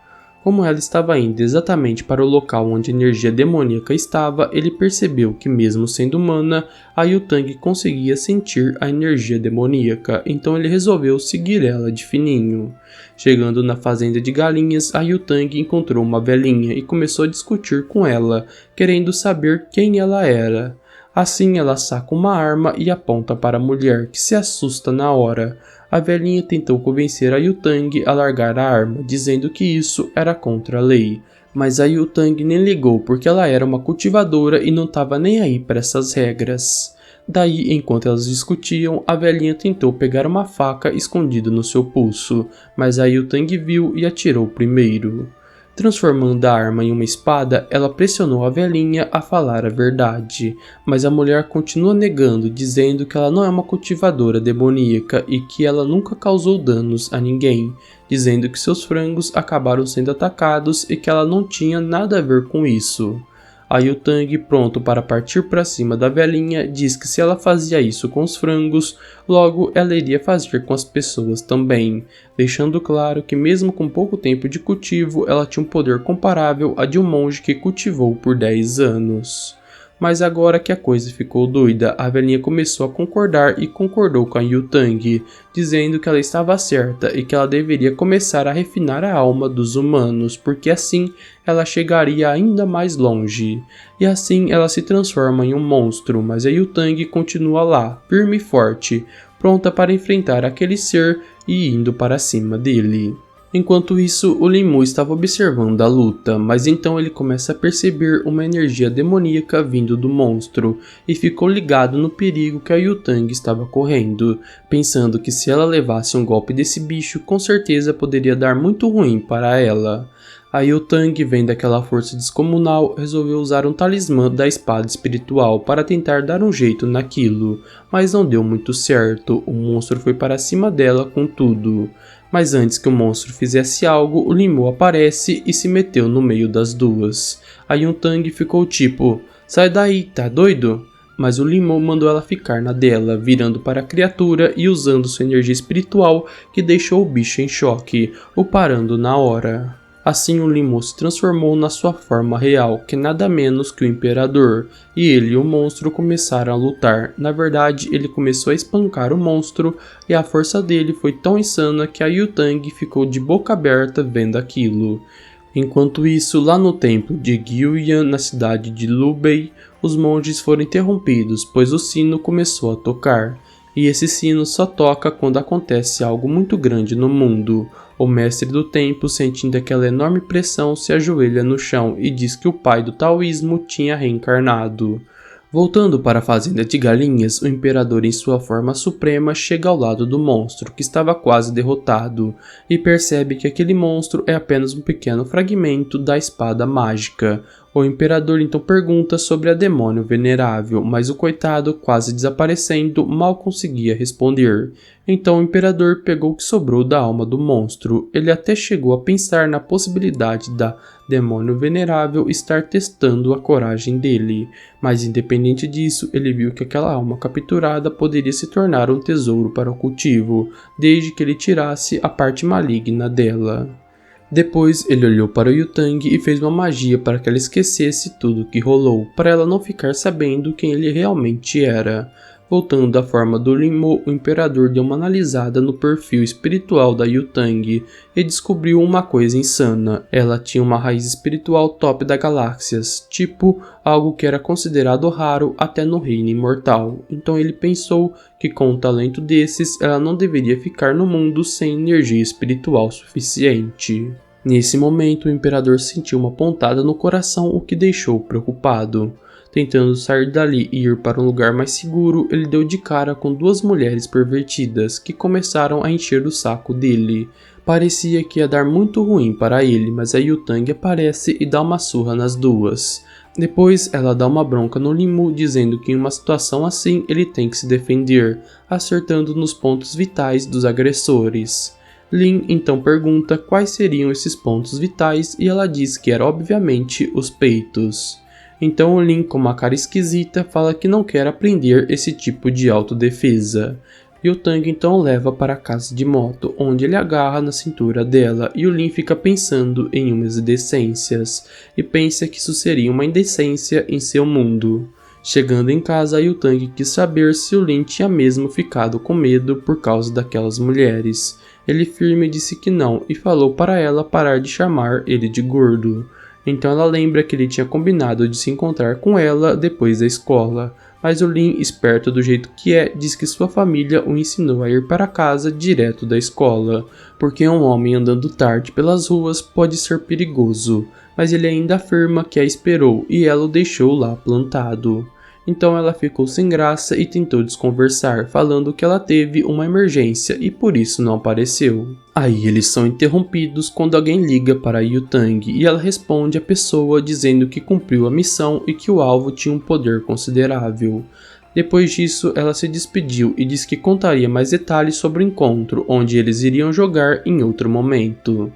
Como ela estava indo exatamente para o local onde a energia demoníaca estava, ele percebeu que mesmo sendo humana, a Yutang conseguia sentir a energia demoníaca, então ele resolveu seguir ela de fininho. Chegando na fazenda de galinhas, a Yutang encontrou uma velhinha e começou a discutir com ela, querendo saber quem ela era. Assim ela saca uma arma e aponta para a mulher, que se assusta na hora. A velhinha tentou convencer a Yutang a largar a arma, dizendo que isso era contra a lei. Mas a Yutang nem ligou porque ela era uma cultivadora e não estava nem aí para essas regras. Daí, enquanto elas discutiam, a velhinha tentou pegar uma faca escondida no seu pulso, mas a Yutang viu e atirou primeiro. Transformando a arma em uma espada, ela pressionou a velhinha a falar a verdade, mas a mulher continua negando, dizendo que ela não é uma cultivadora demoníaca e que ela nunca causou danos a ninguém, dizendo que seus frangos acabaram sendo atacados e que ela não tinha nada a ver com isso. A Yutang, pronto para partir para cima da velhinha, diz que se ela fazia isso com os frangos, logo ela iria fazer com as pessoas também, deixando claro que mesmo com pouco tempo de cultivo, ela tinha um poder comparável a de um monge que cultivou por 10 anos. Mas agora que a coisa ficou doida, a velhinha começou a concordar e concordou com a Yutang, dizendo que ela estava certa e que ela deveria começar a refinar a alma dos humanos, porque assim ela chegaria ainda mais longe. E assim ela se transforma em um monstro, mas a Yutang continua lá, firme e forte, pronta para enfrentar aquele ser e indo para cima dele. Enquanto isso, o Lin-Mo estava observando a luta, mas então ele começa a perceber uma energia demoníaca vindo do monstro e ficou ligado no perigo que a Yutang estava correndo, pensando que se ela levasse um golpe desse bicho, com certeza poderia dar muito ruim para ela. Aí o Tang, vendo aquela força descomunal, resolveu usar um talismã da espada espiritual para tentar dar um jeito naquilo, mas não deu muito certo, o monstro foi para cima dela com tudo. Mas antes que o monstro fizesse algo, o Limou aparece e se meteu no meio das duas. Aí o Tang ficou tipo, sai daí, tá doido? Mas o Limou mandou ela ficar na dela, virando para a criatura e usando sua energia espiritual que deixou o bicho em choque, o parando na hora. Assim o Limou se transformou na sua forma real, que é nada menos que o Imperador, e ele e o monstro começaram a lutar. Na verdade, ele começou a espancar o monstro, e a força dele foi tão insana que a Yu Tang ficou de boca aberta vendo aquilo. Enquanto isso, lá no templo de Gyuyan, na cidade de Lubei, os monges foram interrompidos, pois o sino começou a tocar. E esse sino só toca quando acontece algo muito grande no mundo. O mestre do templo, sentindo aquela enorme pressão, se ajoelha no chão e diz que o pai do taoísmo tinha reencarnado. Voltando para a fazenda de galinhas, o imperador em sua forma suprema chega ao lado do monstro, que estava quase derrotado, e percebe que aquele monstro é apenas um pequeno fragmento da espada mágica. O imperador então pergunta sobre a demônio venerável, mas o coitado, quase desaparecendo, mal conseguia responder. Então o imperador pegou o que sobrou da alma do monstro. Ele até chegou a pensar na possibilidade da demônio venerável estar testando a coragem dele, mas independente disso, ele viu que aquela alma capturada poderia se tornar um tesouro para o cultivo, desde que ele tirasse a parte maligna dela. Depois ele olhou para o Yu Tang e fez uma magia para que ela esquecesse tudo o que rolou, para ela não ficar sabendo quem ele realmente era. Voltando da forma do Limou, o imperador deu uma analisada no perfil espiritual da Yu Tang e descobriu uma coisa insana. Ela tinha uma raiz espiritual top das galáxias, tipo algo que era considerado raro até no reino imortal. Então ele pensou que com um talento desses, ela não deveria ficar no mundo sem energia espiritual suficiente. Nesse momento, o imperador sentiu uma pontada no coração, o que deixou preocupado. Tentando sair dali e ir para um lugar mais seguro, ele deu de cara com duas mulheres pervertidas que começaram a encher o saco dele. Parecia que ia dar muito ruim para ele, mas a Yu Tang aparece e dá uma surra nas duas. Depois ela dá uma bronca no Limou, dizendo que em uma situação assim ele tem que se defender, acertando nos pontos vitais dos agressores. Lin então pergunta quais seriam esses pontos vitais e ela diz que era obviamente os peitos. Então o Lin, com uma cara esquisita, fala que não quer aprender esse tipo de autodefesa. E o Tang então leva para a casa de moto, onde ele agarra na cintura dela e o Lin fica pensando em umas indecências, e pensa que isso seria uma indecência em seu mundo. Chegando em casa, o Tang quis saber se o Lin tinha mesmo ficado com medo por causa daquelas mulheres. Ele firme disse que não e falou para ela parar de chamar ele de gordo. Então ela lembra que ele tinha combinado de se encontrar com ela depois da escola, mas o Lin, esperto do jeito que é, diz que sua família o ensinou a ir para casa direto da escola, porque um homem andando tarde pelas ruas pode ser perigoso, mas ele ainda afirma que a esperou e ela o deixou lá plantado. Então ela ficou sem graça e tentou desconversar, falando que ela teve uma emergência e por isso não apareceu. Aí eles são interrompidos quando alguém liga para Yu Tang e ela responde a pessoa dizendo que cumpriu a missão e que o alvo tinha um poder considerável. Depois disso, ela se despediu e disse que contaria mais detalhes sobre o encontro, onde eles iriam jogar em outro momento.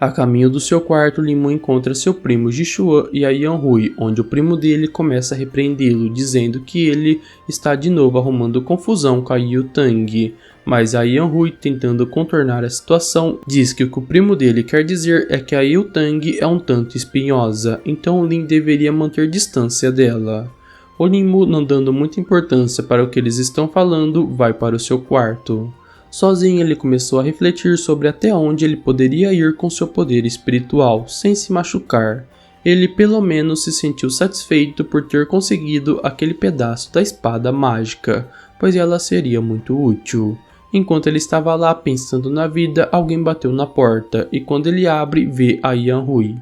A caminho do seu quarto, Limou encontra seu primo Jishuan e a Yanhui, onde o primo dele começa a repreendê-lo, dizendo que ele está de novo arrumando confusão com a Yu Tang. Mas a Yanhui, tentando contornar a situação, diz que o que o primo dele quer dizer é que a Yu Tang é um tanto espinhosa, então o Lin deveria manter distância dela. O Limou, não dando muita importância para o que eles estão falando, vai para o seu quarto. Sozinho ele começou a refletir sobre até onde ele poderia ir com seu poder espiritual, sem se machucar. Ele pelo menos se sentiu satisfeito por ter conseguido aquele pedaço da espada mágica, pois ela seria muito útil. Enquanto ele estava lá pensando na vida, alguém bateu na porta e quando ele abre, vê a Yanhui.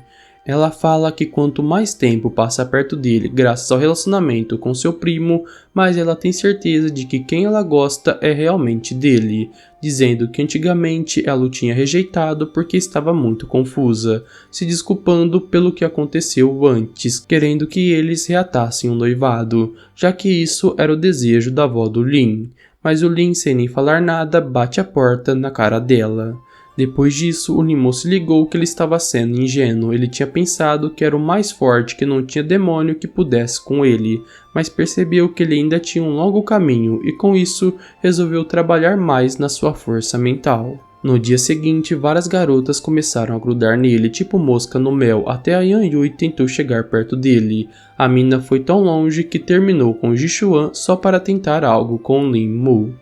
Ela fala que quanto mais tempo passa perto dele graças ao relacionamento com seu primo, mais ela tem certeza de que quem ela gosta é realmente dele, dizendo que antigamente ela o tinha rejeitado porque estava muito confusa, se desculpando pelo que aconteceu antes, querendo que eles reatassem o noivado, já que isso era o desejo da avó do Lin. Mas o Lin, sem nem falar nada, bate a porta na cara dela. Depois disso, o Limão se ligou que ele estava sendo ingênuo. Ele tinha pensado que era o mais forte, que não tinha demônio que pudesse com ele, mas percebeu que ele ainda tinha um longo caminho e com isso resolveu trabalhar mais na sua força mental. No dia seguinte, várias garotas começaram a grudar nele, tipo mosca no mel, até a Yan Yui tentou chegar perto dele. A mina foi tão longe que terminou com Jixuan só para tentar algo com Lin Mu.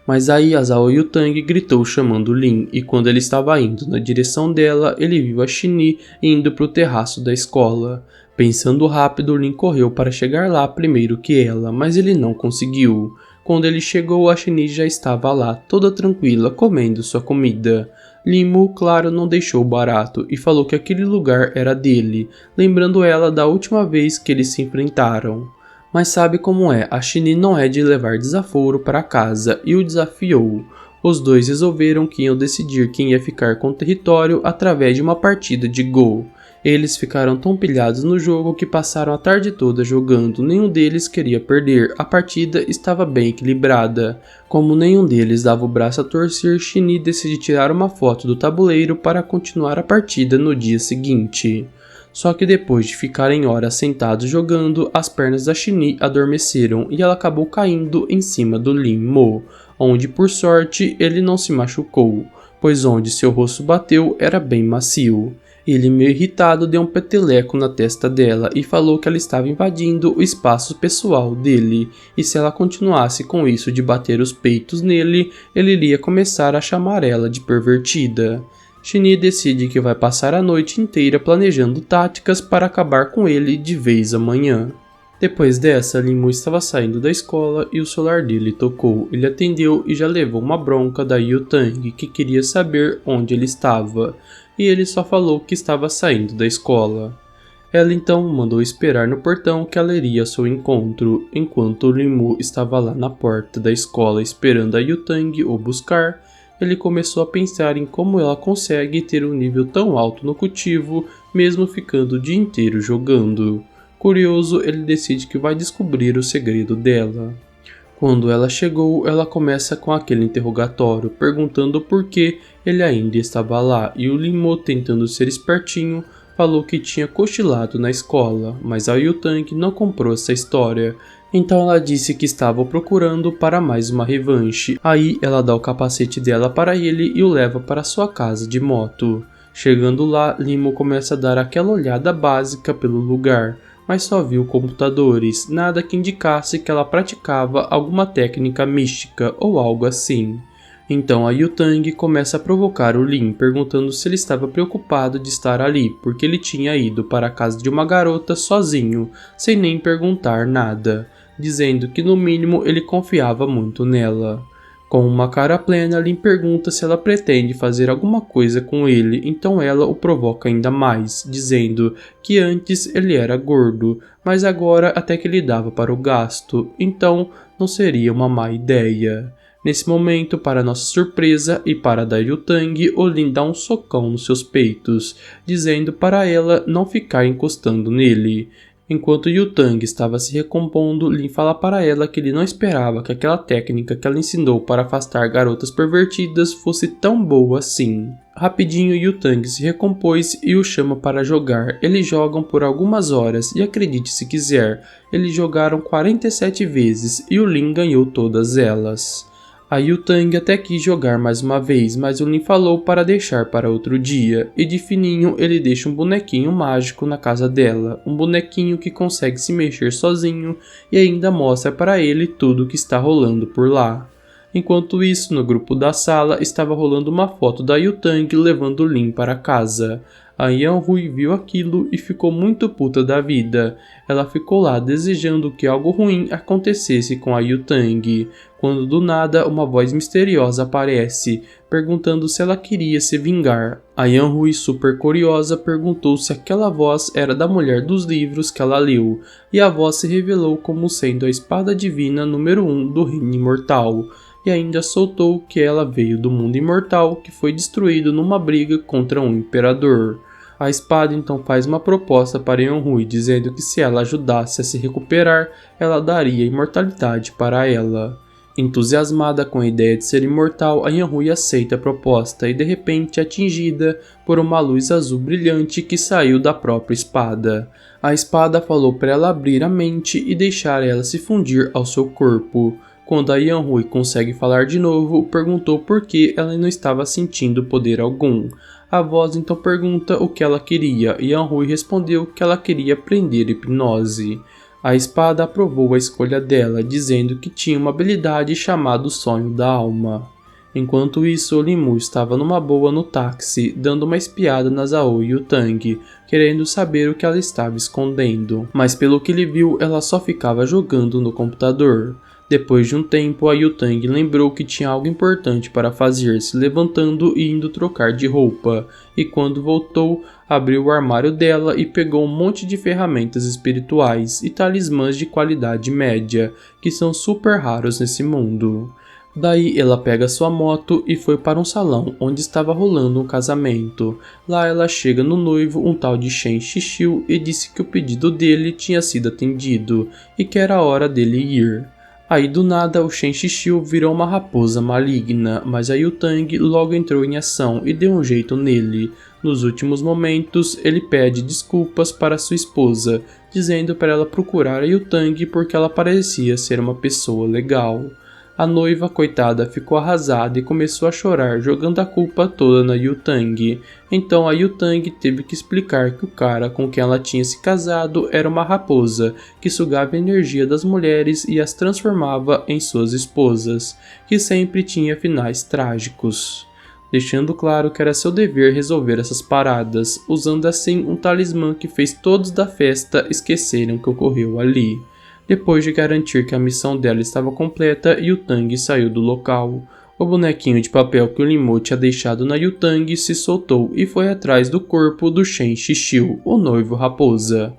Mas aí a Zhao Yutang gritou chamando Lin, e quando ele estava indo na direção dela, ele viu a Shini indo para o terraço da escola. Pensando rápido, Lin correu para chegar lá primeiro que ela, mas ele não conseguiu. Quando ele chegou, a Shini já estava lá, toda tranquila, comendo sua comida. Lin Mu, claro, não deixou barato e falou que aquele lugar era dele, lembrando ela da última vez que eles se enfrentaram. Mas sabe como é, a Shini não é de levar desaforo para casa e o desafiou. Os dois resolveram que iam decidir quem ia ficar com o território através de uma partida de Go. Eles ficaram tão pilhados no jogo que passaram a tarde toda jogando, nenhum deles queria perder, a partida estava bem equilibrada. Como nenhum deles dava o braço a torcer, Shini decide tirar uma foto do tabuleiro para continuar a partida no dia seguinte. Só que depois de ficarem horas sentados jogando, as pernas da Shini adormeceram e ela acabou caindo em cima do Lin Mo, onde por sorte ele não se machucou, pois onde seu rosto bateu era bem macio. Ele, meio irritado, deu um peteleco na testa dela e falou que ela estava invadindo o espaço pessoal dele, e se ela continuasse com isso de bater os peitos nele, ele iria começar a chamar ela de pervertida. Shini decide que vai passar a noite inteira planejando táticas para acabar com ele de vez amanhã. Depois dessa, Lin Mu estava saindo da escola e o celular dele tocou. Ele atendeu e já levou uma bronca da Yutang, que queria saber onde ele estava, e ele só falou que estava saindo da escola. Ela então mandou esperar no portão que ela iria ao seu encontro, enquanto Lin Mu estava lá na porta da escola esperando a Yutang o buscar. Ele começou a pensar em como ela consegue ter um nível tão alto no cultivo, mesmo ficando o dia inteiro jogando. Curioso, ele decide que vai descobrir o segredo dela. Quando ela chegou, ela começa com aquele interrogatório, perguntando por que ele ainda estava lá, e o Lin Mo, tentando ser espertinho, falou que tinha cochilado na escola, mas a Yutang não comprou essa história. Então ela disse que estava o procurando para mais uma revanche. Aí ela dá o capacete dela para ele e o leva para sua casa de moto. Chegando lá, Lin Mo começa a dar aquela olhada básica pelo lugar, mas só viu computadores, nada que indicasse que ela praticava alguma técnica mística ou algo assim. Então a Yutang começa a provocar o Lin, perguntando se ele estava preocupado de estar ali, porque ele tinha ido para a casa de uma garota sozinho, sem nem perguntar nada, dizendo que no mínimo ele confiava muito nela. Com uma cara plena, Lin pergunta se ela pretende fazer alguma coisa com ele, então ela o provoca ainda mais, dizendo que antes ele era gordo, mas agora até que ele dava para o gasto, então não seria uma má ideia. Nesse momento, para nossa surpresa e para a da Yutang, o Lin dá um socão nos seus peitos, dizendo para ela não ficar encostando nele. Enquanto Yutang estava se recompondo, Lin fala para ela que ele não esperava que aquela técnica que ela ensinou para afastar garotas pervertidas fosse tão boa assim. Rapidinho, Yutang se recompôs e o chama para jogar. Eles jogam por algumas horas e acredite se quiser, eles jogaram 47 vezes e o Lin ganhou todas elas. A Yutang até quis jogar mais uma vez, mas o Lin falou para deixar para outro dia, e de fininho ele deixa um bonequinho mágico na casa dela, um bonequinho que consegue se mexer sozinho e ainda mostra para ele tudo o que está rolando por lá. Enquanto isso, no grupo da sala estava rolando uma foto da Yutang levando o Lin para casa. A Yanhui viu aquilo e ficou muito puta da vida. Ela ficou lá desejando que algo ruim acontecesse com a Yutang, quando do nada uma voz misteriosa aparece, perguntando se ela queria se vingar. A Yanhui, super curiosa, perguntou se aquela voz era da mulher dos livros que ela leu, e a voz se revelou como sendo a espada divina número 1 do reino imortal, e ainda soltou que ela veio do mundo imortal que foi destruído numa briga contra um imperador. A espada então faz uma proposta para Yanhui, dizendo que se ela ajudasse a se recuperar, ela daria imortalidade para ela. Entusiasmada com a ideia de ser imortal, a Yanhui aceita a proposta e de repente é atingida por uma luz azul brilhante que saiu da própria espada. A espada falou para ela abrir a mente e deixar ela se fundir ao seu corpo. Quando a Yanhui consegue falar de novo, perguntou por que ela não estava sentindo poder algum. A voz então pergunta o que ela queria e Yanhui respondeu que ela queria aprender hipnose. A espada aprovou a escolha dela, dizendo que tinha uma habilidade chamada Sonho da Alma. Enquanto isso, Linmu estava numa boa no táxi, dando uma espiada na Zhao Yutang, querendo saber o que ela estava escondendo. Mas pelo que ele viu, ela só ficava jogando no computador. Depois de um tempo, a Yutang lembrou que tinha algo importante para fazer, se levantando e indo trocar de roupa, e quando voltou, abriu o armário dela e pegou um monte de ferramentas espirituais e talismãs de qualidade média, que são super raros nesse mundo. Daí ela pega sua moto e foi para um salão onde estava rolando um casamento. Lá ela chega no noivo, um tal de Shen Shixiu, e disse que o pedido dele tinha sido atendido e que era hora dele ir. Aí do nada o Shen Shixiu virou uma raposa maligna, mas a Yutang logo entrou em ação e deu um jeito nele. Nos últimos momentos, ele pede desculpas para sua esposa, dizendo para ela procurar a Yutang porque ela parecia ser uma pessoa legal. A noiva, coitada, ficou arrasada e começou a chorar, jogando a culpa toda na Yutang. Então a Yutang teve que explicar que o cara com quem ela tinha se casado era uma raposa, que sugava a energia das mulheres e as transformava em suas esposas, que sempre tinha finais trágicos. Deixando claro que era seu dever resolver essas paradas, usando assim um talismã que fez todos da festa esquecerem o que ocorreu ali. Depois de garantir que a missão dela estava completa, Yutang saiu do local. O bonequinho de papel que o Linmu tinha deixado na Yutang se soltou e foi atrás do corpo do Shen Shixiu, o noivo raposa.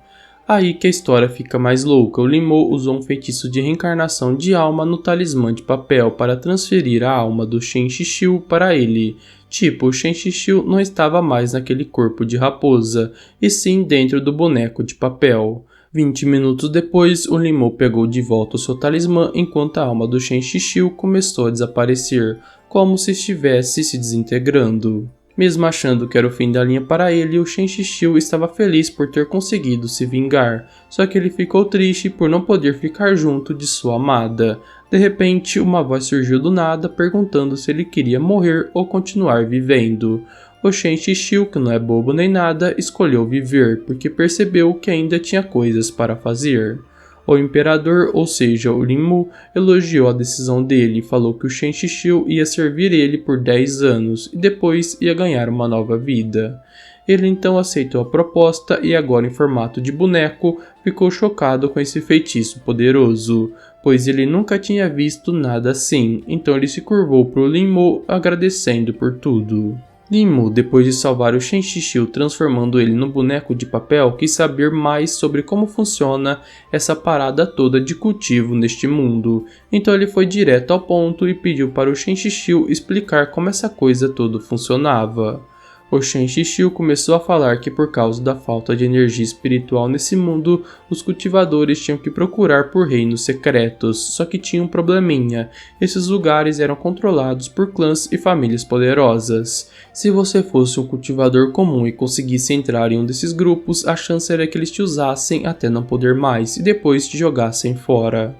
Aí que a história fica mais louca. O Linmu usou um feitiço de reencarnação de alma no talismã de papel para transferir a alma do Shen Shixiu para ele. Tipo, o Shen Shixiu não estava mais naquele corpo de raposa, e sim dentro do boneco de papel. 20 minutos depois, o Linmu pegou de volta o seu talismã enquanto a alma do Shen Shixiu começou a desaparecer, como se estivesse se desintegrando. Mesmo achando que era o fim da linha para ele, o Shen Shixiu estava feliz por ter conseguido se vingar, só que ele ficou triste por não poder ficar junto de sua amada. De repente, uma voz surgiu do nada perguntando se ele queria morrer ou continuar vivendo. O Shen Shixiu, que não é bobo nem nada, escolheu viver, porque percebeu que ainda tinha coisas para fazer. O imperador, ou seja, o Linmu, elogiou a decisão dele e falou que o Shen Shixiu ia servir ele por 10 anos e depois ia ganhar uma nova vida. Ele então aceitou a proposta e agora em formato de boneco, ficou chocado com esse feitiço poderoso, pois ele nunca tinha visto nada assim, então ele se curvou para o Linmu agradecendo por tudo. Linmu, depois de salvar o Shen Shixiu transformando ele no boneco de papel, quis saber mais sobre como funciona essa parada toda de cultivo neste mundo. Então ele foi direto ao ponto e pediu para o Shen Shixiu explicar como essa coisa toda funcionava. O Shen Shixiu começou a falar que por causa da falta de energia espiritual nesse mundo, os cultivadores tinham que procurar por reinos secretos, só que tinha um probleminha: esses lugares eram controlados por clãs e famílias poderosas. Se você fosse um cultivador comum e conseguisse entrar em um desses grupos, a chance era que eles te usassem até não poder mais e depois te jogassem fora.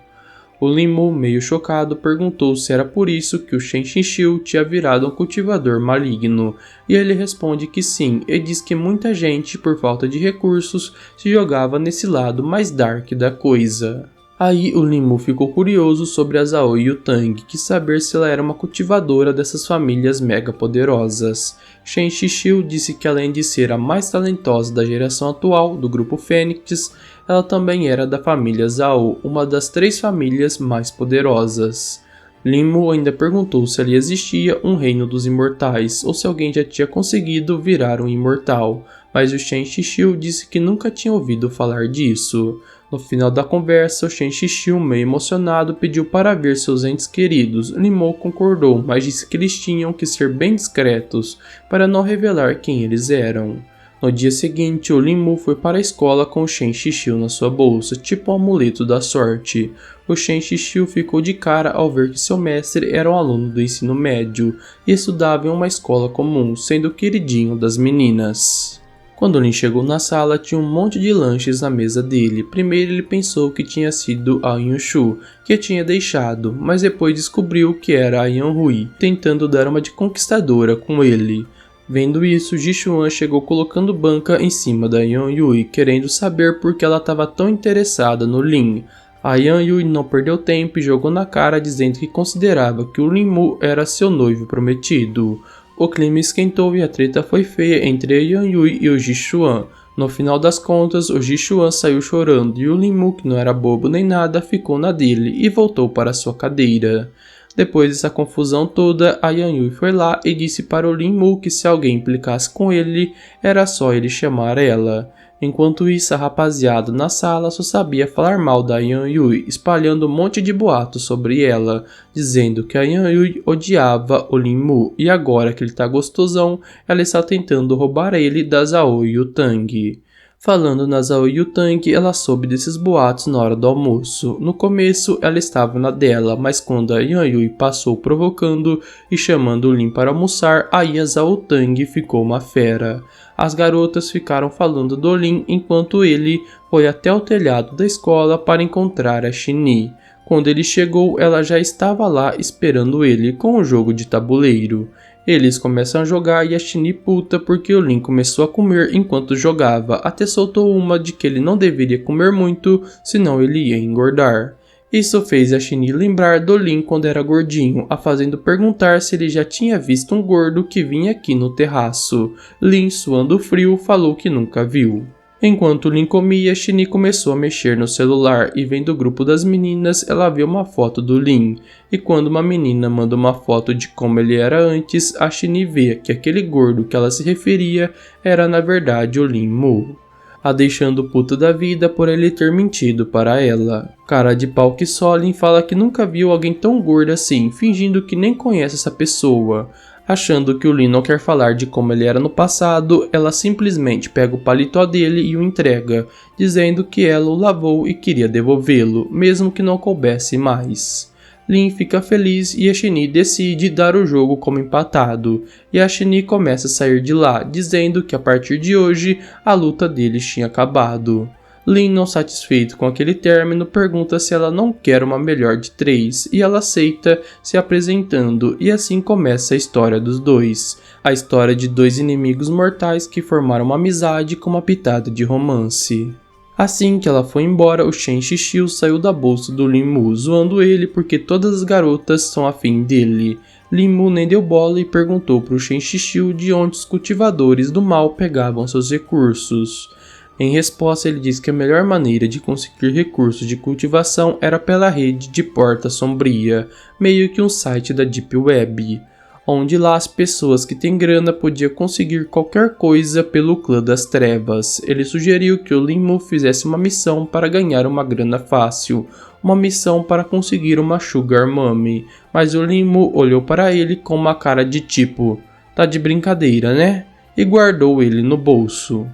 O Linmu, meio chocado, perguntou se era por isso que o Shen Shixiu tinha virado um cultivador maligno, e ele responde que sim, e diz que muita gente, por falta de recursos, se jogava nesse lado mais dark da coisa. Aí o Linmu ficou curioso sobre a Zhao Yutang, quis saber se ela era uma cultivadora dessas famílias mega poderosas. Shen Shixiu disse que além de ser a mais talentosa da geração atual do grupo Fênix, ela também era da família Zhao, uma das 3 famílias mais poderosas. Linmu ainda perguntou se ali existia um reino dos imortais, ou se alguém já tinha conseguido virar um imortal, mas o Shen Shixiu disse que nunca tinha ouvido falar disso. No final da conversa, o Shen Shixiu, meio emocionado, pediu para ver seus entes queridos. Linmu concordou, mas disse que eles tinham que ser bem discretos, para não revelar quem eles eram. No dia seguinte, o Linmu foi para a escola com o Shen Shixiu na sua bolsa, tipo um amuleto da sorte. O Shen Shixiu ficou de cara ao ver que seu mestre era um aluno do ensino médio e estudava em uma escola comum, sendo o queridinho das meninas. Quando Lin chegou na sala, tinha um monte de lanches na mesa dele. Primeiro ele pensou que tinha sido a Yunshu, que a tinha deixado, mas depois descobriu que era a Yanhui, tentando dar uma de conquistadora com ele. Vendo isso, Jixuan chegou colocando banca em cima da Yanhui, querendo saber por que ela estava tão interessada no Lin. A Yanhui não perdeu tempo e jogou na cara dizendo que considerava que o Linmu era seu noivo prometido. O clima esquentou e a treta foi feia entre a Yanhui e o Jixuan. No final das contas, o Jixuan saiu chorando e o Linmu, que não era bobo nem nada, ficou na dele e voltou para sua cadeira. Depois dessa confusão toda, a Yanhui foi lá e disse para o Linmu que se alguém implicasse com ele, era só ele chamar ela. Enquanto isso, a rapaziada na sala só sabia falar mal da Yanhui, espalhando um monte de boatos sobre ela, dizendo que a Yanhui odiava o Linmu e agora que ele tá gostosão, ela está tentando roubar ele da Zhao Yutang. Falando na Zhao Yutang, ela soube desses boatos na hora do almoço. No começo, ela estava na dela, mas quando a Yanhui passou provocando e chamando o Lin para almoçar, aí a Zhao Yutang ficou uma fera. As garotas ficaram falando do Lin enquanto ele foi até o telhado da escola para encontrar a Shini. Quando ele chegou, ela já estava lá esperando ele com o jogo de tabuleiro. Eles começam a jogar e a Shini puta porque o Lin começou a comer enquanto jogava, até soltou uma de que ele não deveria comer muito, senão ele ia engordar. Isso fez a Shini lembrar do Lin quando era gordinho, a fazendo perguntar se ele já tinha visto um gordo que vinha aqui no terraço. Lin, suando frio, falou que nunca viu. Enquanto Lin comia, Shini começou a mexer no celular e vendo o grupo das meninas, ela viu uma foto do Lin. E quando uma menina manda uma foto de como ele era antes, a Shini vê que aquele gordo que ela se referia era na verdade o Linmu. A deixando puta da vida por ele ter mentido para ela. Cara de pau que só, Lin fala que nunca viu alguém tão gordo assim, fingindo que nem conhece essa pessoa. Achando que o Lin não quer falar de como ele era no passado, ela simplesmente pega o paletó dele e o entrega, dizendo que ela o lavou e queria devolvê-lo, mesmo que não coubesse mais. Lin fica feliz e a Shini decide dar o jogo como empatado, e a Shini começa a sair de lá, dizendo que a partir de hoje a luta deles tinha acabado. Lin, não satisfeito com aquele término, pergunta se ela não quer uma melhor de 3 e ela aceita, se apresentando, e assim começa a história dos dois. A história de 2 inimigos mortais que formaram uma amizade com uma pitada de romance. Assim que ela foi embora, o Shen Shixiu saiu da bolsa do Linmu, zoando ele porque todas as garotas são afim dele. Linmu nem deu bola e perguntou para o Shen Shixiu de onde os cultivadores do mal pegavam seus recursos. Em resposta, ele disse que a melhor maneira de conseguir recursos de cultivação era pela rede de Porta Sombria, meio que um site da Deep Web, onde lá as pessoas que têm grana podiam conseguir qualquer coisa pelo Clã das Trevas. Ele sugeriu que o Linmu fizesse uma missão para ganhar uma grana fácil, uma missão para conseguir uma Sugar Mummy, mas o Linmu olhou para ele com uma cara de tipo, tá de brincadeira, né? E guardou ele no bolso.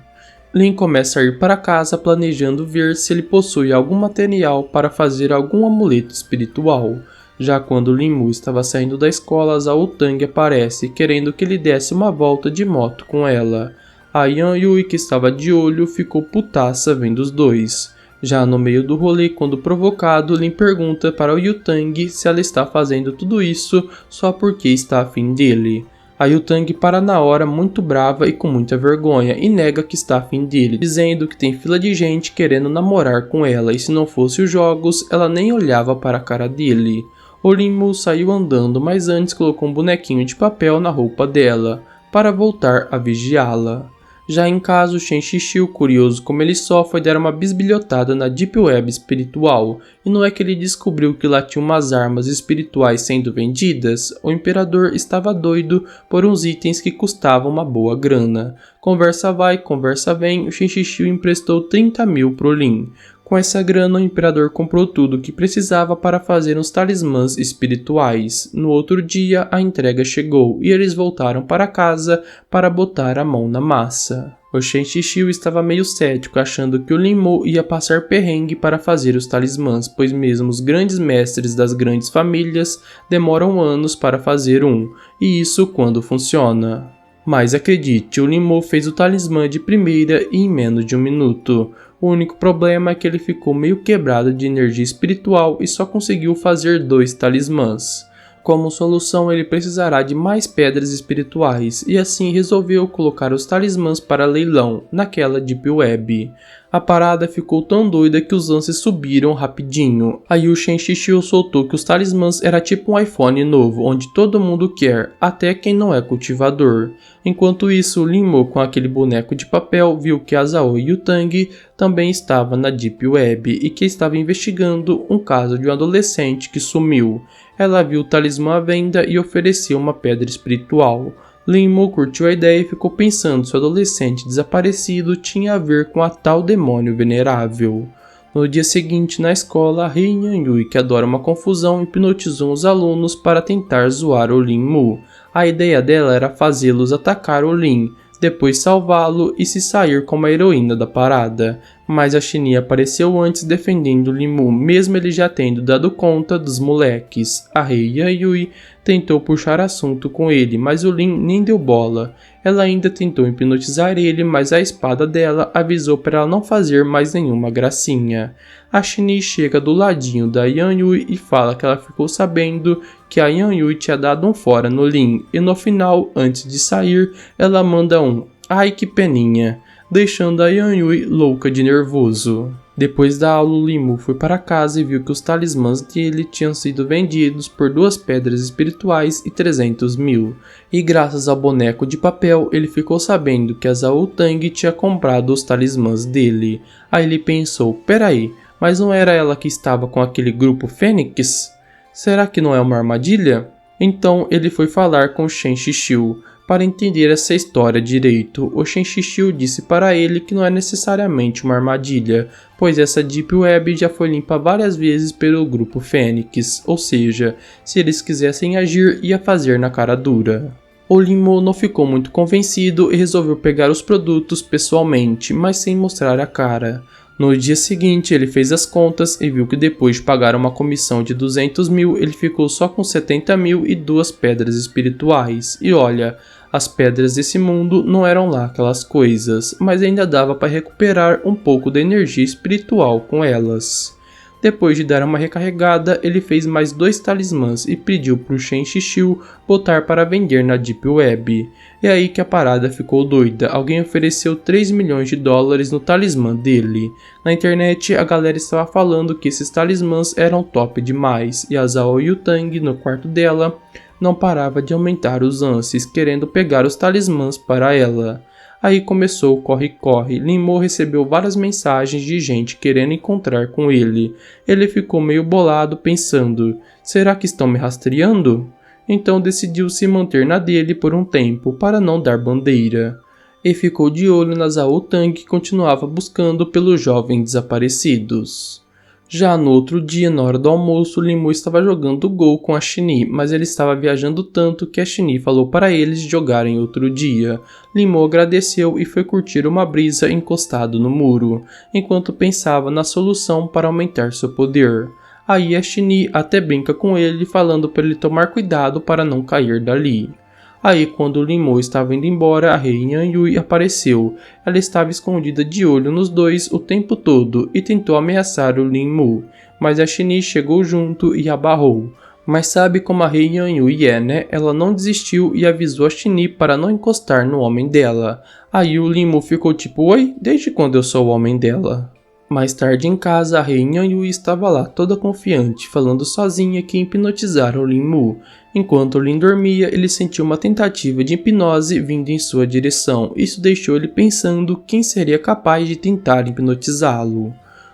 Lin começa a ir para casa planejando ver se ele possui algum material para fazer algum amuleto espiritual. Já quando Linmu estava saindo da escola, Zhao Yutang aparece, querendo que ele desse uma volta de moto com ela. A Yanhui, que estava de olho, ficou putaça vendo os dois. Já no meio do rolê, quando provocado, Lin pergunta para o Yutang se ela está fazendo tudo isso só porque está afim dele. A Yu-Tang para na hora muito brava e com muita vergonha e nega que está afim dele, dizendo que tem fila de gente querendo namorar com ela e se não fosse os jogos, ela nem olhava para a cara dele. O Lin-Mu saiu andando, mas antes colocou um bonequinho de papel na roupa dela, para voltar a vigiá-la. Já em casa, o Shen Shixiu, curioso como ele só, foi dar uma bisbilhotada na Deep Web espiritual, e não é que ele descobriu que lá tinha umas armas espirituais sendo vendidas? O imperador estava doido por uns itens que custavam uma boa grana. Conversa vai, conversa vem, o Shen Shixiu emprestou 30 mil pro Lin. Com essa grana, o imperador comprou tudo o que precisava para fazer uns talismãs espirituais. No outro dia, a entrega chegou e eles voltaram para casa para botar a mão na massa. O Shen Shixiu estava meio cético, achando que o Lin-Mu ia passar perrengue para fazer os talismãs, pois mesmo os grandes mestres das grandes famílias demoram anos para fazer um, e isso quando funciona. Mas acredite, o Lin-Mu fez o talismã de primeira e em menos de um minuto. O único problema é que ele ficou meio quebrado de energia espiritual e só conseguiu fazer 2 talismãs. Como solução, ele precisará de mais pedras espirituais e assim resolveu colocar os talismãs para leilão naquela Deep Web. A parada ficou tão doida que os lances subiram rapidinho. Aí o Shen Shixiu soltou que os talismãs era tipo um iPhone novo, onde todo mundo quer, até quem não é cultivador. Enquanto isso, o Lin-Mu com aquele boneco de papel viu que a Zhao Yu-Tang também estava na Deep Web e que estava investigando um caso de um adolescente que sumiu. Ela viu o talismã à venda e ofereceu uma pedra espiritual. Lin-Mu curtiu a ideia e ficou pensando se o adolescente desaparecido tinha a ver com a tal demônio venerável. No dia seguinte, na escola, a Rei Yan-Yui, que adora uma confusão, hipnotizou os alunos para tentar zoar o Lin-Mu. A ideia dela era fazê-los atacar o Lin, depois salvá-lo e se sair como a heroína da parada. Mas a Chini apareceu antes defendendo o Lin-Mu, mesmo ele já tendo dado conta dos moleques. A Rei Yan-Yui tentou puxar assunto com ele, mas o Lin nem deu bola. Ela ainda tentou hipnotizar ele, mas a espada dela avisou para ela não fazer mais nenhuma gracinha. A Chini chega do ladinho da Yan-Yui e fala que ela ficou sabendo que a Yan-Yui tinha dado um fora no Lin, e no final, antes de sair, ela manda um "ai que peninha", deixando a Yan-Yui louca de nervoso. Depois da aula, o Lin-Mu foi para casa e viu que os talismãs dele tinham sido vendidos por 2 pedras espirituais e 300 mil. E graças ao boneco de papel, ele ficou sabendo que a Zhao Tang tinha comprado os talismãs dele. Aí ele pensou, peraí, mas não era ela que estava com aquele grupo Fênix? Será que não é uma armadilha? Então ele foi falar com Shen Shixiu para entender essa história direito. O Shen Shixiu disse para ele que não é necessariamente uma armadilha, pois essa Deep Web já foi limpa várias vezes pelo grupo Fênix, ou seja, se eles quisessem agir, ia fazer na cara dura. O Lin-Mu não ficou muito convencido e resolveu pegar os produtos pessoalmente, mas sem mostrar a cara. No dia seguinte, ele fez as contas e viu que depois de pagar uma comissão de 200 mil, ele ficou só com 70 mil e 2 pedras espirituais. E olha, as pedras desse mundo não eram lá aquelas coisas, mas ainda dava para recuperar um pouco da energia espiritual com elas. Depois de dar uma recarregada, ele fez mais 2 talismãs e pediu para o Shen Shixiu botar para vender na Deep Web. É aí que a parada ficou doida, alguém ofereceu 3 milhões de dólares no talismã dele. Na internet, a galera estava falando que esses talismãs eram top demais, e a Zhao Yu-Tang, no quarto dela, não parava de aumentar os lances, querendo pegar os talismãs para ela. Aí começou o corre-corre. Lin-Mu recebeu várias mensagens de gente querendo encontrar com ele. Ele ficou meio bolado pensando, será que estão me rastreando? Então decidiu se manter na dele por um tempo para não dar bandeira. E ficou de olho na Zhao Tang, que continuava buscando pelos jovens desaparecidos. Já no outro dia, na hora do almoço, Lin-Mu estava jogando Go com a Chini, mas ele estava viajando tanto que a Chini falou para eles jogarem outro dia. Lin-Mu agradeceu e foi curtir uma brisa encostado no muro, enquanto pensava na solução para aumentar seu poder. Aí a Chini até brinca com ele, falando para ele tomar cuidado para não cair dali. Aí, quando o Lin-Mu estava indo embora, a Rei Yan-Yui apareceu. Ela estava escondida de olho nos dois o tempo todo e tentou ameaçar o Lin-Mu, mas a Chini chegou junto e a barrou. Mas sabe como a Rei Yanhui é, né? Ela não desistiu e avisou a Shini para não encostar no homem dela. Aí o Lin Mu ficou tipo, oi, desde quando eu sou o homem dela? Mais tarde em casa, a Rei Yanhui estava lá toda confiante, falando sozinha que hipnotizaram o Lin Mu. Enquanto o Lin dormia, ele sentiu uma tentativa de hipnose vindo em sua direção. Isso deixou ele pensando quem seria capaz de tentar hipnotizá-lo.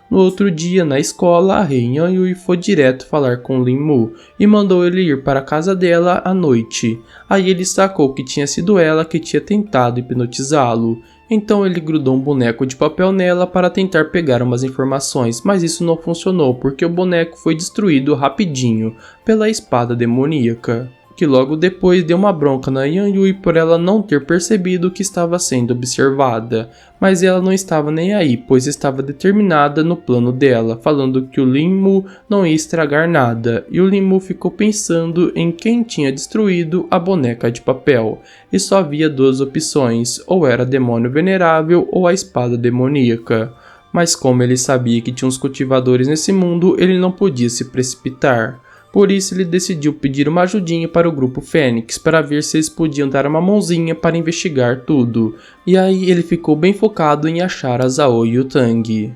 No outro dia, na escola, a Rei Yanhui foi direto falar com Lin Mu e mandou ele ir para a casa dela à noite. Aí ele sacou que tinha sido ela que tinha tentado hipnotizá-lo. Então ele grudou um boneco de papel nela para tentar pegar umas informações, mas isso não funcionou porque o boneco foi destruído rapidinho pela espada demoníaca, que logo depois deu uma bronca na Yanhui por ela não ter percebido que estava sendo observada. Mas ela não estava nem aí, pois estava determinada no plano dela, falando que o Lin Mu não ia estragar nada, e o Lin Mu ficou pensando em quem tinha destruído a boneca de papel, e só havia duas opções, ou era demônio venerável ou a espada demoníaca. Mas como ele sabia que tinha uns cultivadores nesse mundo, ele não podia se precipitar. Por isso ele decidiu pedir uma ajudinha para o grupo Fênix para ver se eles podiam dar uma mãozinha para investigar tudo. E aí ele ficou bem focado em achar a Zhao Yutang.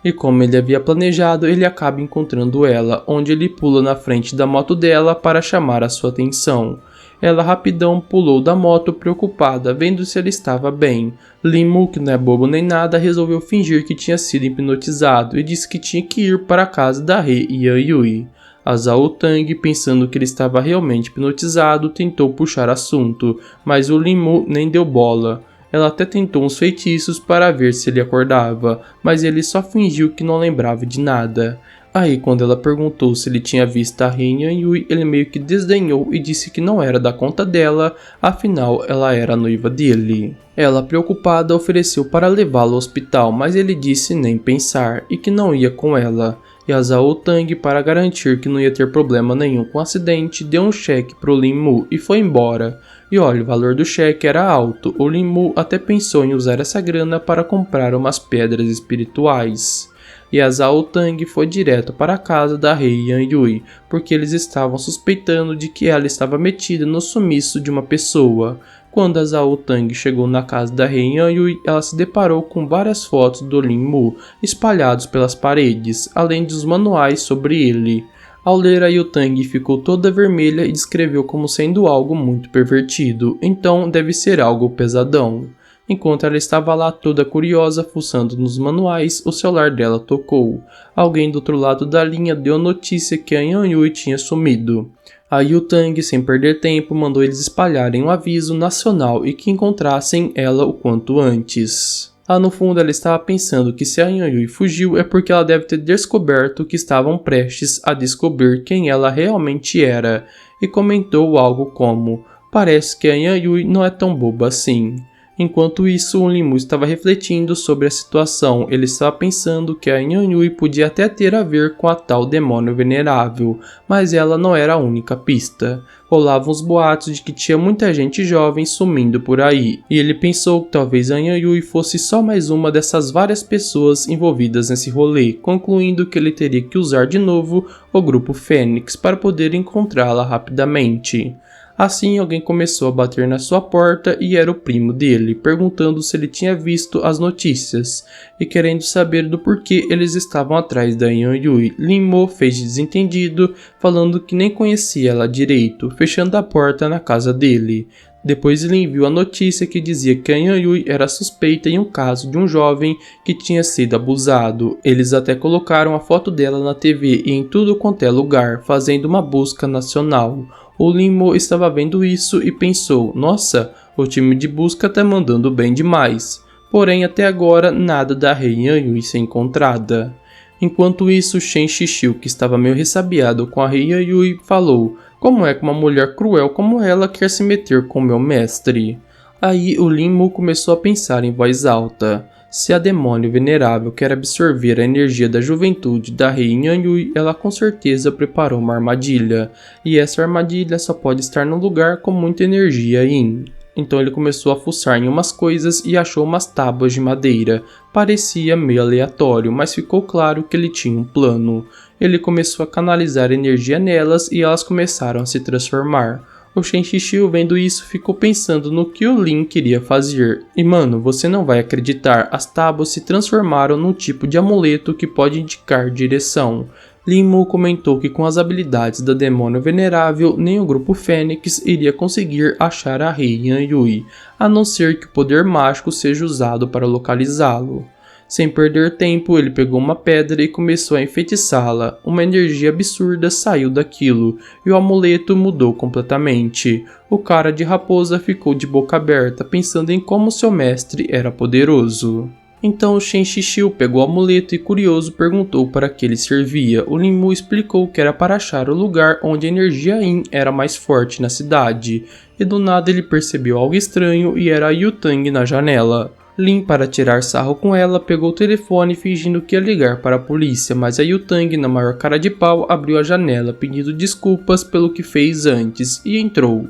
E como ele havia planejado, ele acaba encontrando ela, onde ele pula na frente da moto dela para chamar a sua atenção. Ela rapidão pulou da moto preocupada, vendo se ele estava bem. Lin Mu, que não é bobo nem nada, resolveu fingir que tinha sido hipnotizado e disse que tinha que ir para a casa da Rei Yanhui. A Zhao Tang, pensando que ele estava realmente hipnotizado, tentou puxar assunto, mas o Lin Mu nem deu bola. Ela até tentou uns feitiços para ver se ele acordava, mas ele só fingiu que não lembrava de nada. Aí, quando ela perguntou se ele tinha visto a Rei Yanhui, ele meio que desdenhou e disse que não era da conta dela, afinal ela era a noiva dele. Ela, preocupada, ofereceu para levá-lo ao hospital, mas ele disse nem pensar e que não ia com ela. E a Zhao Tang, para garantir que não ia ter problema nenhum com o acidente, deu um cheque pro Lin Mu e foi embora. E olha, o valor do cheque era alto, o Lin Mu até pensou em usar essa grana para comprar umas pedras espirituais. E a Zhao Tang foi direto para a casa da Rei Yanhui, porque eles estavam suspeitando de que ela estava metida no sumiço de uma pessoa. Quando a Zhao Tang chegou na casa da Rei Yanhui, ela se deparou com várias fotos do Lin Mu espalhados pelas paredes, além dos manuais sobre ele. Ao ler, a Yutang ficou toda vermelha e descreveu como sendo algo muito pervertido, então deve ser algo pesadão. Enquanto ela estava lá toda curiosa, fuçando nos manuais, o celular dela tocou. Alguém do outro lado da linha deu a notícia que a Yanhui tinha sumido. A Yutang, sem perder tempo, mandou eles espalharem um aviso nacional e que encontrassem ela o quanto antes. Lá no fundo ela estava pensando que se a Yanhui fugiu é porque ela deve ter descoberto que estavam prestes a descobrir quem ela realmente era, e comentou algo como, parece que a Yanhui não é tão boba assim. Enquanto isso, o Lin Mu estava refletindo sobre a situação. Ele estava pensando que a Yanhui podia até ter a ver com a tal demônio venerável, mas ela não era a única pista. Rolavam os boatos de que tinha muita gente jovem sumindo por aí, e ele pensou que talvez a Yanhui fosse só mais uma dessas várias pessoas envolvidas nesse rolê, concluindo que ele teria que usar de novo o grupo Fênix para poder encontrá-la rapidamente. Assim, alguém começou a bater na sua porta e era o primo dele, perguntando se ele tinha visto as notícias e querendo saber do porquê eles estavam atrás da Yanhui. Lin Mu fez de desentendido, falando que nem conhecia ela direito, fechando a porta na casa dele. Depois ele enviou a notícia que dizia que a Yanhui era suspeita em um caso de um jovem que tinha sido abusado. Eles até colocaram a foto dela na TV e em tudo quanto é lugar, fazendo uma busca nacional. O Lin Mu estava vendo isso e pensou, nossa, o time de busca tá mandando bem demais. Porém, até agora, nada da Rei Yanhui ser encontrada. Enquanto isso, Shen Shixiu, que estava meio ressabiado com a Rei Yanhui, falou, como é que uma mulher cruel como ela quer se meter com meu mestre? Aí o Lin Mu começou a pensar em voz alta. Se a demônio venerável quer absorver a energia da juventude da Rei Yanhui, ela com certeza preparou uma armadilha, e essa armadilha só pode estar num lugar com muita energia Yin. Então ele começou a fuçar em umas coisas e achou umas tábuas de madeira. Parecia meio aleatório, mas ficou claro que ele tinha um plano. Ele começou a canalizar energia nelas e elas começaram a se transformar. O Shen Shixiu, vendo isso, ficou pensando no que o Lin queria fazer. E mano, você não vai acreditar, as tábuas se transformaram num tipo de amuleto que pode indicar direção. Lin Mu comentou que com as habilidades da Demônio Venerável, nem o grupo Fênix iria conseguir achar a Rei Yan Yui, a não ser que o poder mágico seja usado para localizá-lo. Sem perder tempo, ele pegou uma pedra e começou a enfeitiçá-la. Uma energia absurda saiu daquilo, e o amuleto mudou completamente. O cara de raposa ficou de boca aberta, pensando em como seu mestre era poderoso. Então o Shen Shixiu pegou o amuleto e, curioso, perguntou para que ele servia. O Lin Mu explicou que era para achar o lugar onde a energia Yin era mais forte na cidade. E do nada ele percebeu algo estranho e era a Yu Tang na janela. Lin, para tirar sarro com ela, pegou o telefone fingindo que ia ligar para a polícia, mas a Yu Tang, na maior cara de pau, abriu a janela pedindo desculpas pelo que fez antes e entrou.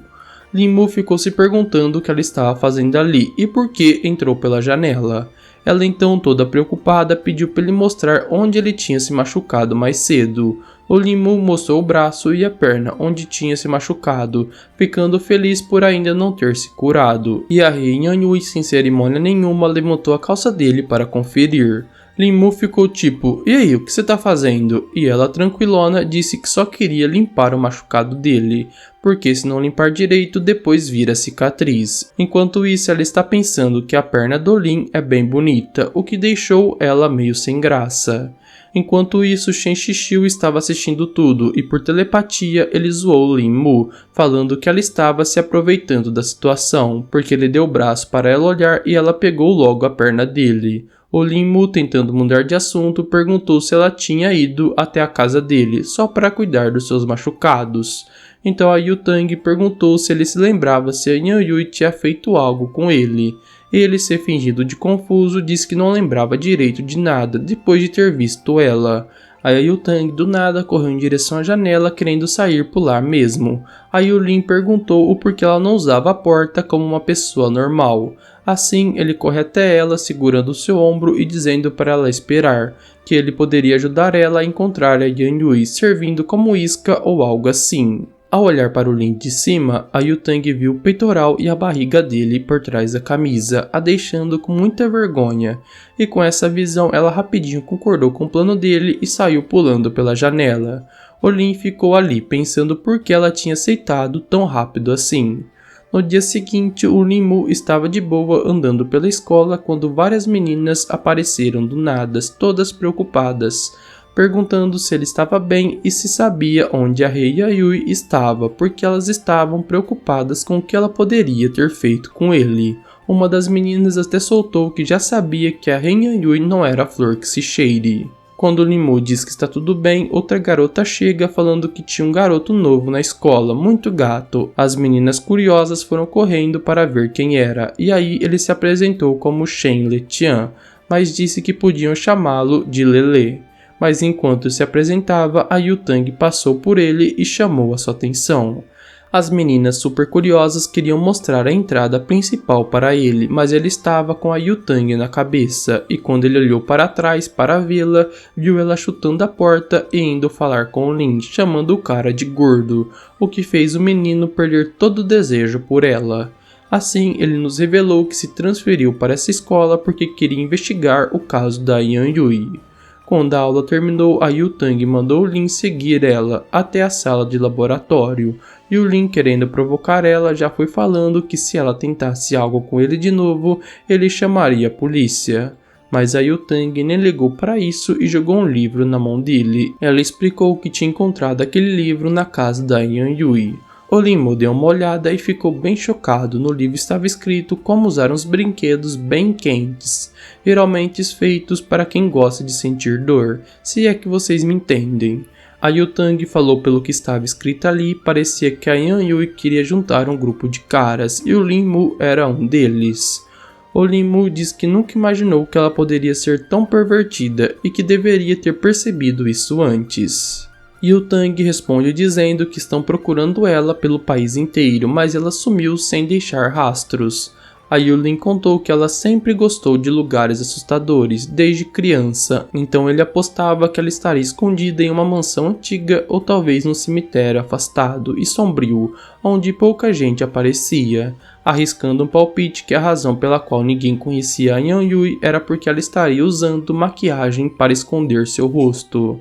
Lin Mu ficou se perguntando o que ela estava fazendo ali e por que entrou pela janela. Ela então, toda preocupada, pediu para ele mostrar onde ele tinha se machucado mais cedo. O Lin Mu mostrou o braço e a perna onde tinha se machucado, ficando feliz por ainda não ter se curado. E a Rei Yan Yui, sem cerimônia nenhuma, levantou a calça dele para conferir. Lin Mu ficou tipo, e aí, o que você tá fazendo? E ela, tranquilona, disse que só queria limpar o machucado dele, porque se não limpar direito, depois vira cicatriz. Enquanto isso, ela está pensando que a perna do Lin é bem bonita, o que deixou ela meio sem graça. Enquanto isso, Shen Shixiu estava assistindo tudo e por telepatia ele zoou Lin Mu, falando que ela estava se aproveitando da situação, porque ele deu o braço para ela olhar e ela pegou logo a perna dele. O Lin Mu, tentando mudar de assunto, perguntou se ela tinha ido até a casa dele, só para cuidar dos seus machucados. Então a Yu Tang perguntou se ele se lembrava se a Yan Yui tinha feito algo com ele. Ele, se fingindo de confuso, disse que não lembrava direito de nada depois de ter visto ela. Aí a Yu Tang do nada correu em direção à janela querendo sair por lá mesmo. Aí o Lin perguntou o porquê ela não usava a porta como uma pessoa normal. Assim, ele corre até ela segurando seu ombro e dizendo para ela esperar, que ele poderia ajudar ela a encontrar a Yan Yui servindo como isca ou algo assim. Ao olhar para o Lin de cima, a Yu Tang viu o peitoral e a barriga dele por trás da camisa, a deixando com muita vergonha. E com essa visão, ela rapidinho concordou com o plano dele e saiu pulando pela janela. O Lin ficou ali pensando por que ela tinha aceitado tão rápido assim. No dia seguinte, o Lin Mu estava de boa andando pela escola quando várias meninas apareceram do nada, todas preocupadas, perguntando se ele estava bem e se sabia onde a Rei Yan Yui estava, porque elas estavam preocupadas com o que ela poderia ter feito com ele. Uma das meninas até soltou que já sabia que a Rei Yan Yui não era a flor que se cheire. Quando Lin Mu diz que está tudo bem, outra garota chega falando que tinha um garoto novo na escola, muito gato. As meninas curiosas foram correndo para ver quem era, e aí ele se apresentou como Shen Letian, mas disse que podiam chamá-lo de Lele. Mas enquanto se apresentava, a Yu Tang passou por ele e chamou a sua atenção. As meninas super curiosas queriam mostrar a entrada principal para ele, mas ele estava com a Yu Tang na cabeça, e quando ele olhou para trás para vê-la, viu ela chutando a porta e indo falar com o Lin, chamando o cara de gordo, o que fez o menino perder todo o desejo por ela. Assim, ele nos revelou que se transferiu para essa escola porque queria investigar o caso da Yan Yui. Quando a aula terminou, a Yu Tang mandou o Lin seguir ela até a sala de laboratório, e o Lin, querendo provocar ela, já foi falando que se ela tentasse algo com ele de novo, ele chamaria a polícia. Mas a Yu Tang nem ligou para isso e jogou um livro na mão dele. Ela explicou que tinha encontrado aquele livro na casa da Yan Yui. O Lin Mu deu uma olhada e ficou bem chocado. No livro estava escrito como usar uns brinquedos bem quentes, geralmente feitos para quem gosta de sentir dor, se é que vocês me entendem. A Yu Tang falou pelo que estava escrito ali, parecia que a Yan Yui queria juntar um grupo de caras e o Lin Mu era um deles. O Lin Mu diz que nunca imaginou que ela poderia ser tão pervertida e que deveria ter percebido isso antes. E o Tang responde dizendo que estão procurando ela pelo país inteiro, mas ela sumiu sem deixar rastros. A Yulin contou que ela sempre gostou de lugares assustadores, desde criança, então ele apostava que ela estaria escondida em uma mansão antiga ou talvez num cemitério afastado e sombrio, onde pouca gente aparecia, arriscando um palpite que a razão pela qual ninguém conhecia a Yan Yui era porque ela estaria usando maquiagem para esconder seu rosto.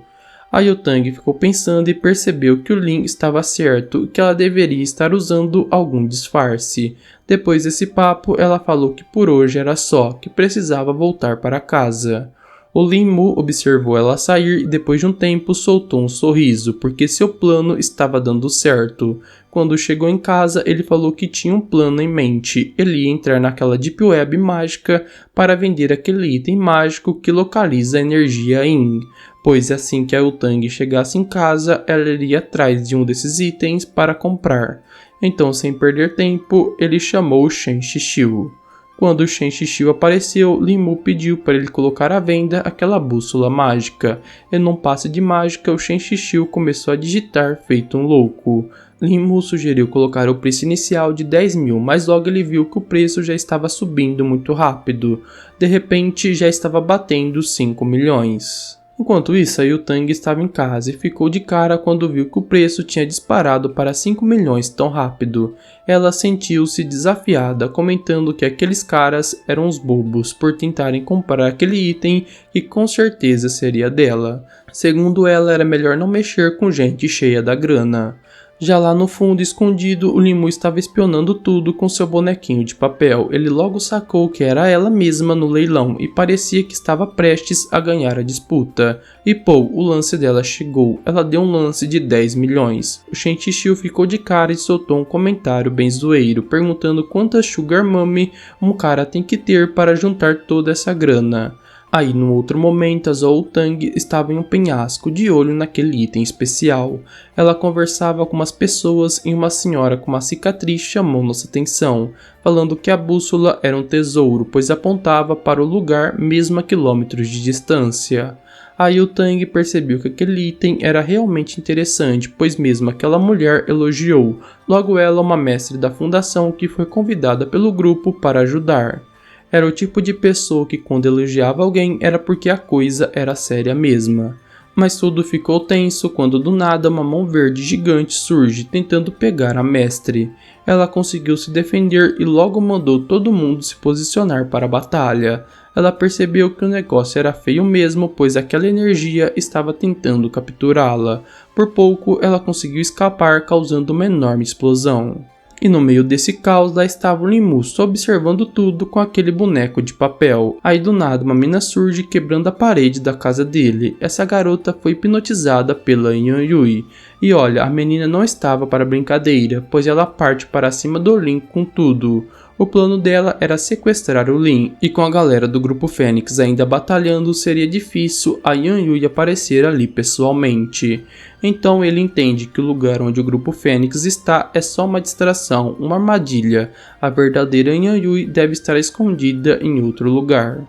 A Yutang ficou pensando e percebeu que o Lin estava certo e que ela deveria estar usando algum disfarce. Depois desse papo, ela falou que por hoje era só, que precisava voltar para casa. O Lin Mu observou ela sair e depois de um tempo soltou um sorriso, porque seu plano estava dando certo. Quando chegou em casa, ele falou que tinha um plano em mente. Ele ia entrar naquela Deep Web mágica para vender aquele item mágico que localiza a energia Yin. Pois assim que a Yutang chegasse em casa, ela iria atrás de um desses itens para comprar. Então, sem perder tempo, ele chamou o Shen Shixiu. Quando o Shen Shixiu apareceu, Lin Mu pediu para ele colocar à venda aquela bússola mágica. E num passe de mágica, o Shen Shixiu começou a digitar feito um louco. Lin Mu sugeriu colocar o preço inicial de 10 mil, mas logo ele viu que o preço já estava subindo muito rápido. De repente, já estava batendo 5 milhões. Enquanto isso, a Yutang estava em casa e ficou de cara quando viu que o preço tinha disparado para 5 milhões tão rápido. Ela sentiu-se desafiada, comentando que aqueles caras eram uns bobos por tentarem comprar aquele item que com certeza seria dela. Segundo ela, era melhor não mexer com gente cheia da grana. Já lá no fundo, escondido, o Lin Mu estava espionando tudo com seu bonequinho de papel. Ele logo sacou que era ela mesma no leilão e parecia que estava prestes a ganhar a disputa. E pô, o lance dela chegou. Ela deu um lance de 10 milhões. O Shen Shixiu ficou de cara e soltou um comentário bem zoeiro, perguntando quantas Sugar Mummy um cara tem que ter para juntar toda essa grana. Aí, num outro momento, a Zhou Tang estava em um penhasco, de olho naquele item especial. Ela conversava com umas pessoas e uma senhora com uma cicatriz chamou nossa atenção, falando que a bússola era um tesouro, pois apontava para o lugar mesmo a quilômetros de distância. Aí o Tang percebeu que aquele item era realmente interessante, pois mesmo aquela mulher elogiou. Logo ela, uma mestre da fundação que foi convidada pelo grupo para ajudar. Era o tipo de pessoa que quando elogiava alguém era porque a coisa era séria mesma. Mas tudo ficou tenso quando do nada uma mão verde gigante surge tentando pegar a mestre. Ela conseguiu se defender e logo mandou todo mundo se posicionar para a batalha. Ela percebeu que o negócio era feio mesmo, pois aquela energia estava tentando capturá-la. Por pouco ela conseguiu escapar, causando uma enorme explosão. E no meio desse caos lá estava o Lin Mu, só observando tudo com aquele boneco de papel. Aí do nada uma mina surge quebrando a parede da casa dele. Essa garota foi hipnotizada pela Yan Yui. E olha, a menina não estava para brincadeira, pois ela parte para cima do Lin com tudo. O plano dela era sequestrar o Lin, e com a galera do grupo Fênix ainda batalhando, seria difícil a Yan Yui aparecer ali pessoalmente. Então ele entende que o lugar onde o grupo Fênix está é só uma distração, uma armadilha. A verdadeira Yan Yui deve estar escondida em outro lugar.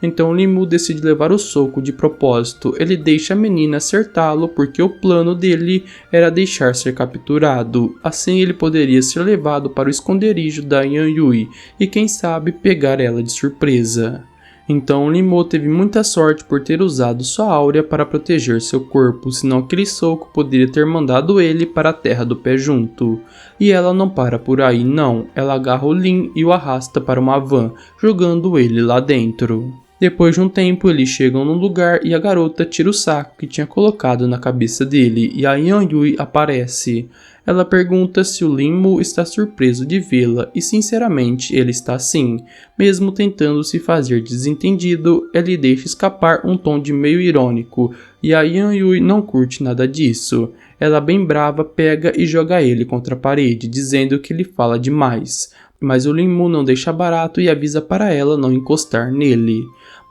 Então Lin Mu decide levar o soco de propósito. Ele deixa a menina acertá-lo porque o plano dele era deixar ser capturado. Assim ele poderia ser levado para o esconderijo da Yan Yui e quem sabe pegar ela de surpresa. Então Lin Mu teve muita sorte por ter usado sua áurea para proteger seu corpo, senão aquele soco poderia ter mandado ele para a terra do pé junto. E ela não para por aí não, ela agarra o Lin e o arrasta para uma van, jogando ele lá dentro. Depois de um tempo, eles chegam num lugar e a garota tira o saco que tinha colocado na cabeça dele e a Yan Yui aparece. Ela pergunta se o Lin Mu está surpreso de vê-la e sinceramente ele está sim. Mesmo tentando se fazer desentendido, ele deixa escapar um tom de meio irônico e a Yan Yui não curte nada disso. Ela bem brava pega e joga ele contra a parede, dizendo que ele fala demais. Mas o Lin Mu não deixa barato e avisa para ela não encostar nele.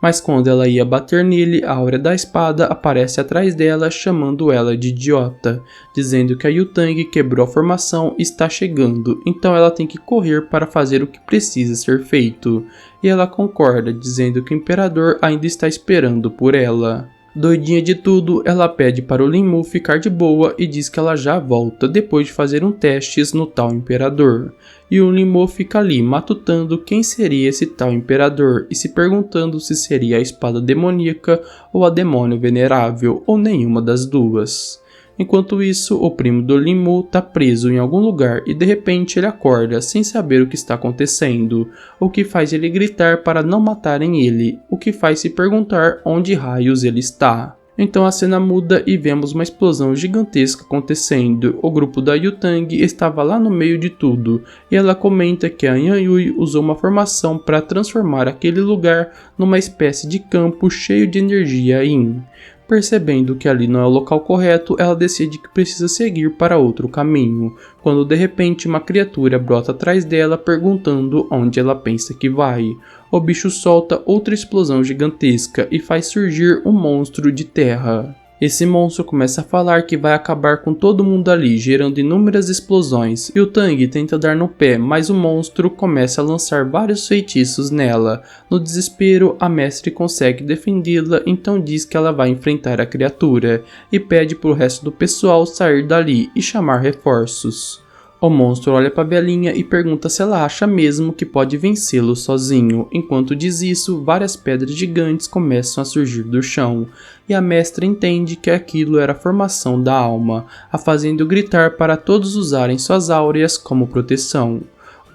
Mas quando ela ia bater nele, a áurea da espada aparece atrás dela, chamando ela de idiota, dizendo que a Yutang quebrou a formação e está chegando, então ela tem que correr para fazer o que precisa ser feito. E ela concorda, dizendo que o imperador ainda está esperando por ela. Doidinha de tudo, ela pede para o Linmu ficar de boa e diz que ela já volta depois de fazer testes no tal imperador. E o Linmu fica ali matutando quem seria esse tal imperador e se perguntando se seria a espada demoníaca ou a demônio venerável ou nenhuma das duas. Enquanto isso, o primo do Linmu tá preso em algum lugar e de repente ele acorda sem saber o que está acontecendo, o que faz ele gritar para não matarem ele, o que faz se perguntar onde raios ele está. Então a cena muda e vemos uma explosão gigantesca acontecendo. O grupo da Yu-Tang estava lá no meio de tudo e ela comenta que a Yan-Yui usou uma formação para transformar aquele lugar numa espécie de campo cheio de energia Yin. Percebendo que ali não é o local correto, ela decide que precisa seguir para outro caminho, quando de repente uma criatura brota atrás dela perguntando onde ela pensa que vai. O bicho solta outra explosão gigantesca e faz surgir um monstro de terra. Esse monstro começa a falar que vai acabar com todo mundo ali, gerando inúmeras explosões, e o Tang tenta dar no pé, mas o monstro começa a lançar vários feitiços nela. No desespero, a mestre consegue defendê-la, então diz que ela vai enfrentar a criatura, e pede para o resto do pessoal sair dali e chamar reforços. O monstro olha para a velhinha e pergunta se ela acha mesmo que pode vencê-lo sozinho. Enquanto diz isso, várias pedras gigantes começam a surgir do chão, e a mestra entende que aquilo era a formação da alma, a fazendo gritar para todos usarem suas áureas como proteção.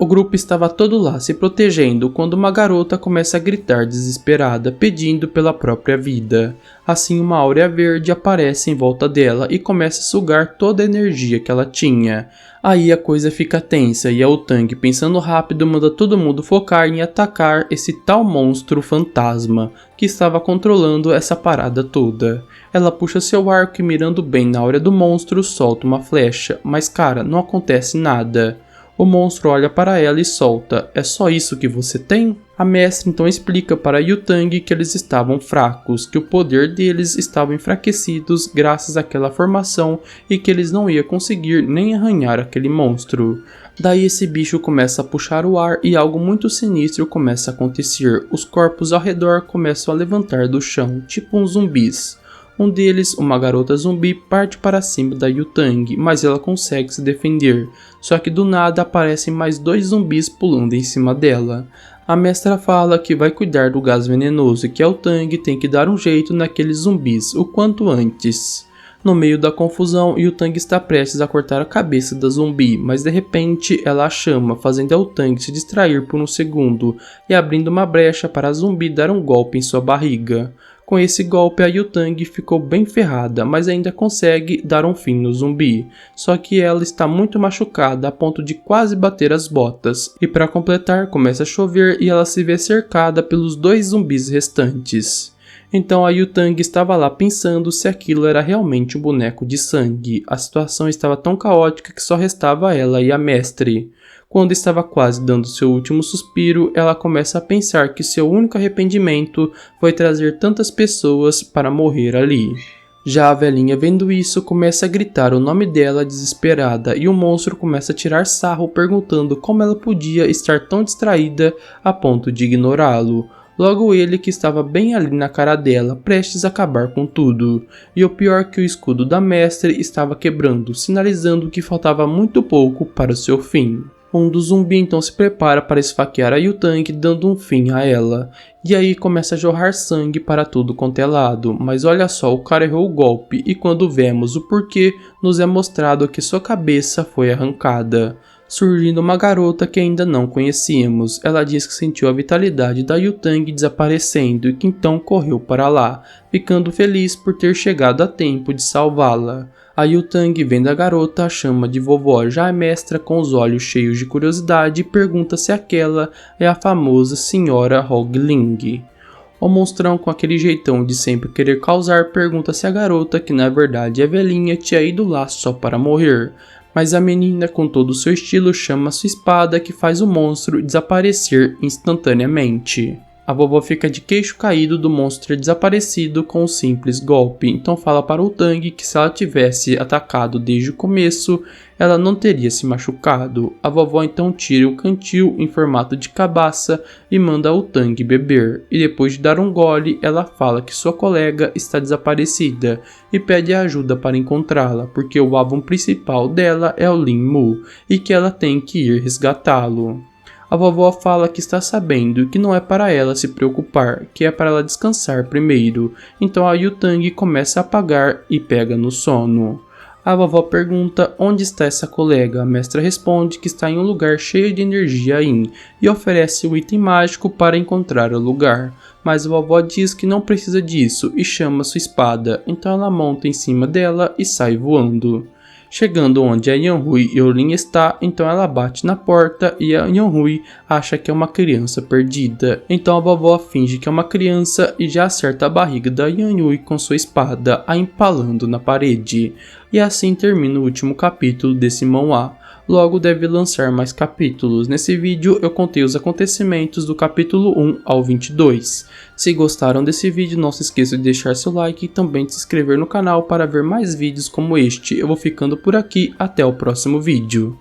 O grupo estava todo lá se protegendo quando uma garota começa a gritar desesperada, pedindo pela própria vida. Assim, uma áurea verde aparece em volta dela e começa a sugar toda a energia que ela tinha. Aí a coisa fica tensa e a Yu-Tang, pensando rápido, manda todo mundo focar em atacar esse tal monstro fantasma que estava controlando essa parada toda. Ela puxa seu arco e, mirando bem na áurea do monstro, solta uma flecha, mas cara, não acontece nada. O monstro olha para ela e solta: "É só isso que você tem?" A mestre então explica para Yu-Tang que eles estavam fracos, que o poder deles estava enfraquecidos graças àquela formação e que eles não iam conseguir nem arranhar aquele monstro. Daí esse bicho começa a puxar o ar e algo muito sinistro começa a acontecer. Os corpos ao redor começam a levantar do chão, tipo uns zumbis. Um deles, uma garota zumbi, parte para cima da Yu-Tang, mas ela consegue se defender. Só que do nada aparecem mais 2 zumbis pulando em cima dela. A mestra fala que vai cuidar do gás venenoso e que a Yu-Tang tem que dar um jeito naqueles zumbis o quanto antes. No meio da confusão, Yu-Tang está prestes a cortar a cabeça da zumbi, mas de repente ela a chama, fazendo a Yu-Tang se distrair por um segundo e abrindo uma brecha para a zumbi dar um golpe em sua barriga. Com esse golpe, a Yu-Tang ficou bem ferrada, mas ainda consegue dar um fim no zumbi. Só que ela está muito machucada a ponto de quase bater as botas. E para completar, começa a chover e ela se vê cercada pelos 2 zumbis restantes. Então a Yu-Tang estava lá pensando se aquilo era realmente um boneco de sangue. A situação estava tão caótica que só restava ela e a mestre. Quando estava quase dando seu último suspiro, ela começa a pensar que seu único arrependimento foi trazer tantas pessoas para morrer ali. Já a velhinha, vendo isso, começa a gritar o nome dela desesperada e o monstro começa a tirar sarro perguntando como ela podia estar tão distraída a ponto de ignorá-lo. Logo ele, que estava bem ali na cara dela, prestes a acabar com tudo. E o pior, que o escudo da mestre estava quebrando, sinalizando que faltava muito pouco para o seu fim. Um dos zumbis então se prepara para esfaquear a Yu-Tang, dando um fim a ela. E aí começa a jorrar sangue para tudo quanto é lado, mas olha só, o cara errou o golpe e quando vemos o porquê, nos é mostrado que sua cabeça foi arrancada. Surgindo uma garota que ainda não conhecíamos. Ela diz que sentiu a vitalidade da Yu-Tang desaparecendo e que então correu para lá, ficando feliz por ter chegado a tempo de salvá-la. A Yu-Tang, vendo a garota, a chama de vovó, já a mestra, com os olhos cheios de curiosidade, pergunta se aquela é a famosa senhora Hogling. O monstrão, com aquele jeitão de sempre querer causar, pergunta se a garota, que na verdade é velhinha, tinha ido lá só para morrer. Mas a menina, com todo o seu estilo, chama sua espada, que faz o monstro desaparecer instantaneamente. A vovó fica de queixo caído do monstro ter desaparecido com um simples golpe, então fala para o Tang que se ela tivesse atacado desde o começo, ela não teria se machucado. A vovó então tira um cantil em formato de cabaça e manda o Tang beber, e depois de dar um gole, ela fala que sua colega está desaparecida e pede ajuda para encontrá-la, porque o alvo principal dela é o Lin Mu e que ela tem que ir resgatá-lo. A vovó fala que está sabendo que não é para ela se preocupar, que é para ela descansar primeiro, então a Yu Tang começa a apagar e pega no sono. A vovó pergunta onde está essa colega, a mestra responde que está em um lugar cheio de energia Yin e oferece o item mágico para encontrar o lugar, mas a vovó diz que não precisa disso e chama sua espada, então ela monta em cima dela e sai voando. Chegando onde a Yanhui e o Lin está, então ela bate na porta e a Yanhui acha que é uma criança perdida. Então a vovó finge que é uma criança e já acerta a barriga da Yanhui com sua espada, a empalando na parede. E assim termina o último capítulo desse manhwa. Logo deve lançar mais capítulos. Nesse vídeo eu contei os acontecimentos do capítulo 1 ao 22. Se gostaram desse vídeo, não se esqueça de deixar seu like e também de se inscrever no canal para ver mais vídeos como este. Eu vou ficando por aqui, até o próximo vídeo.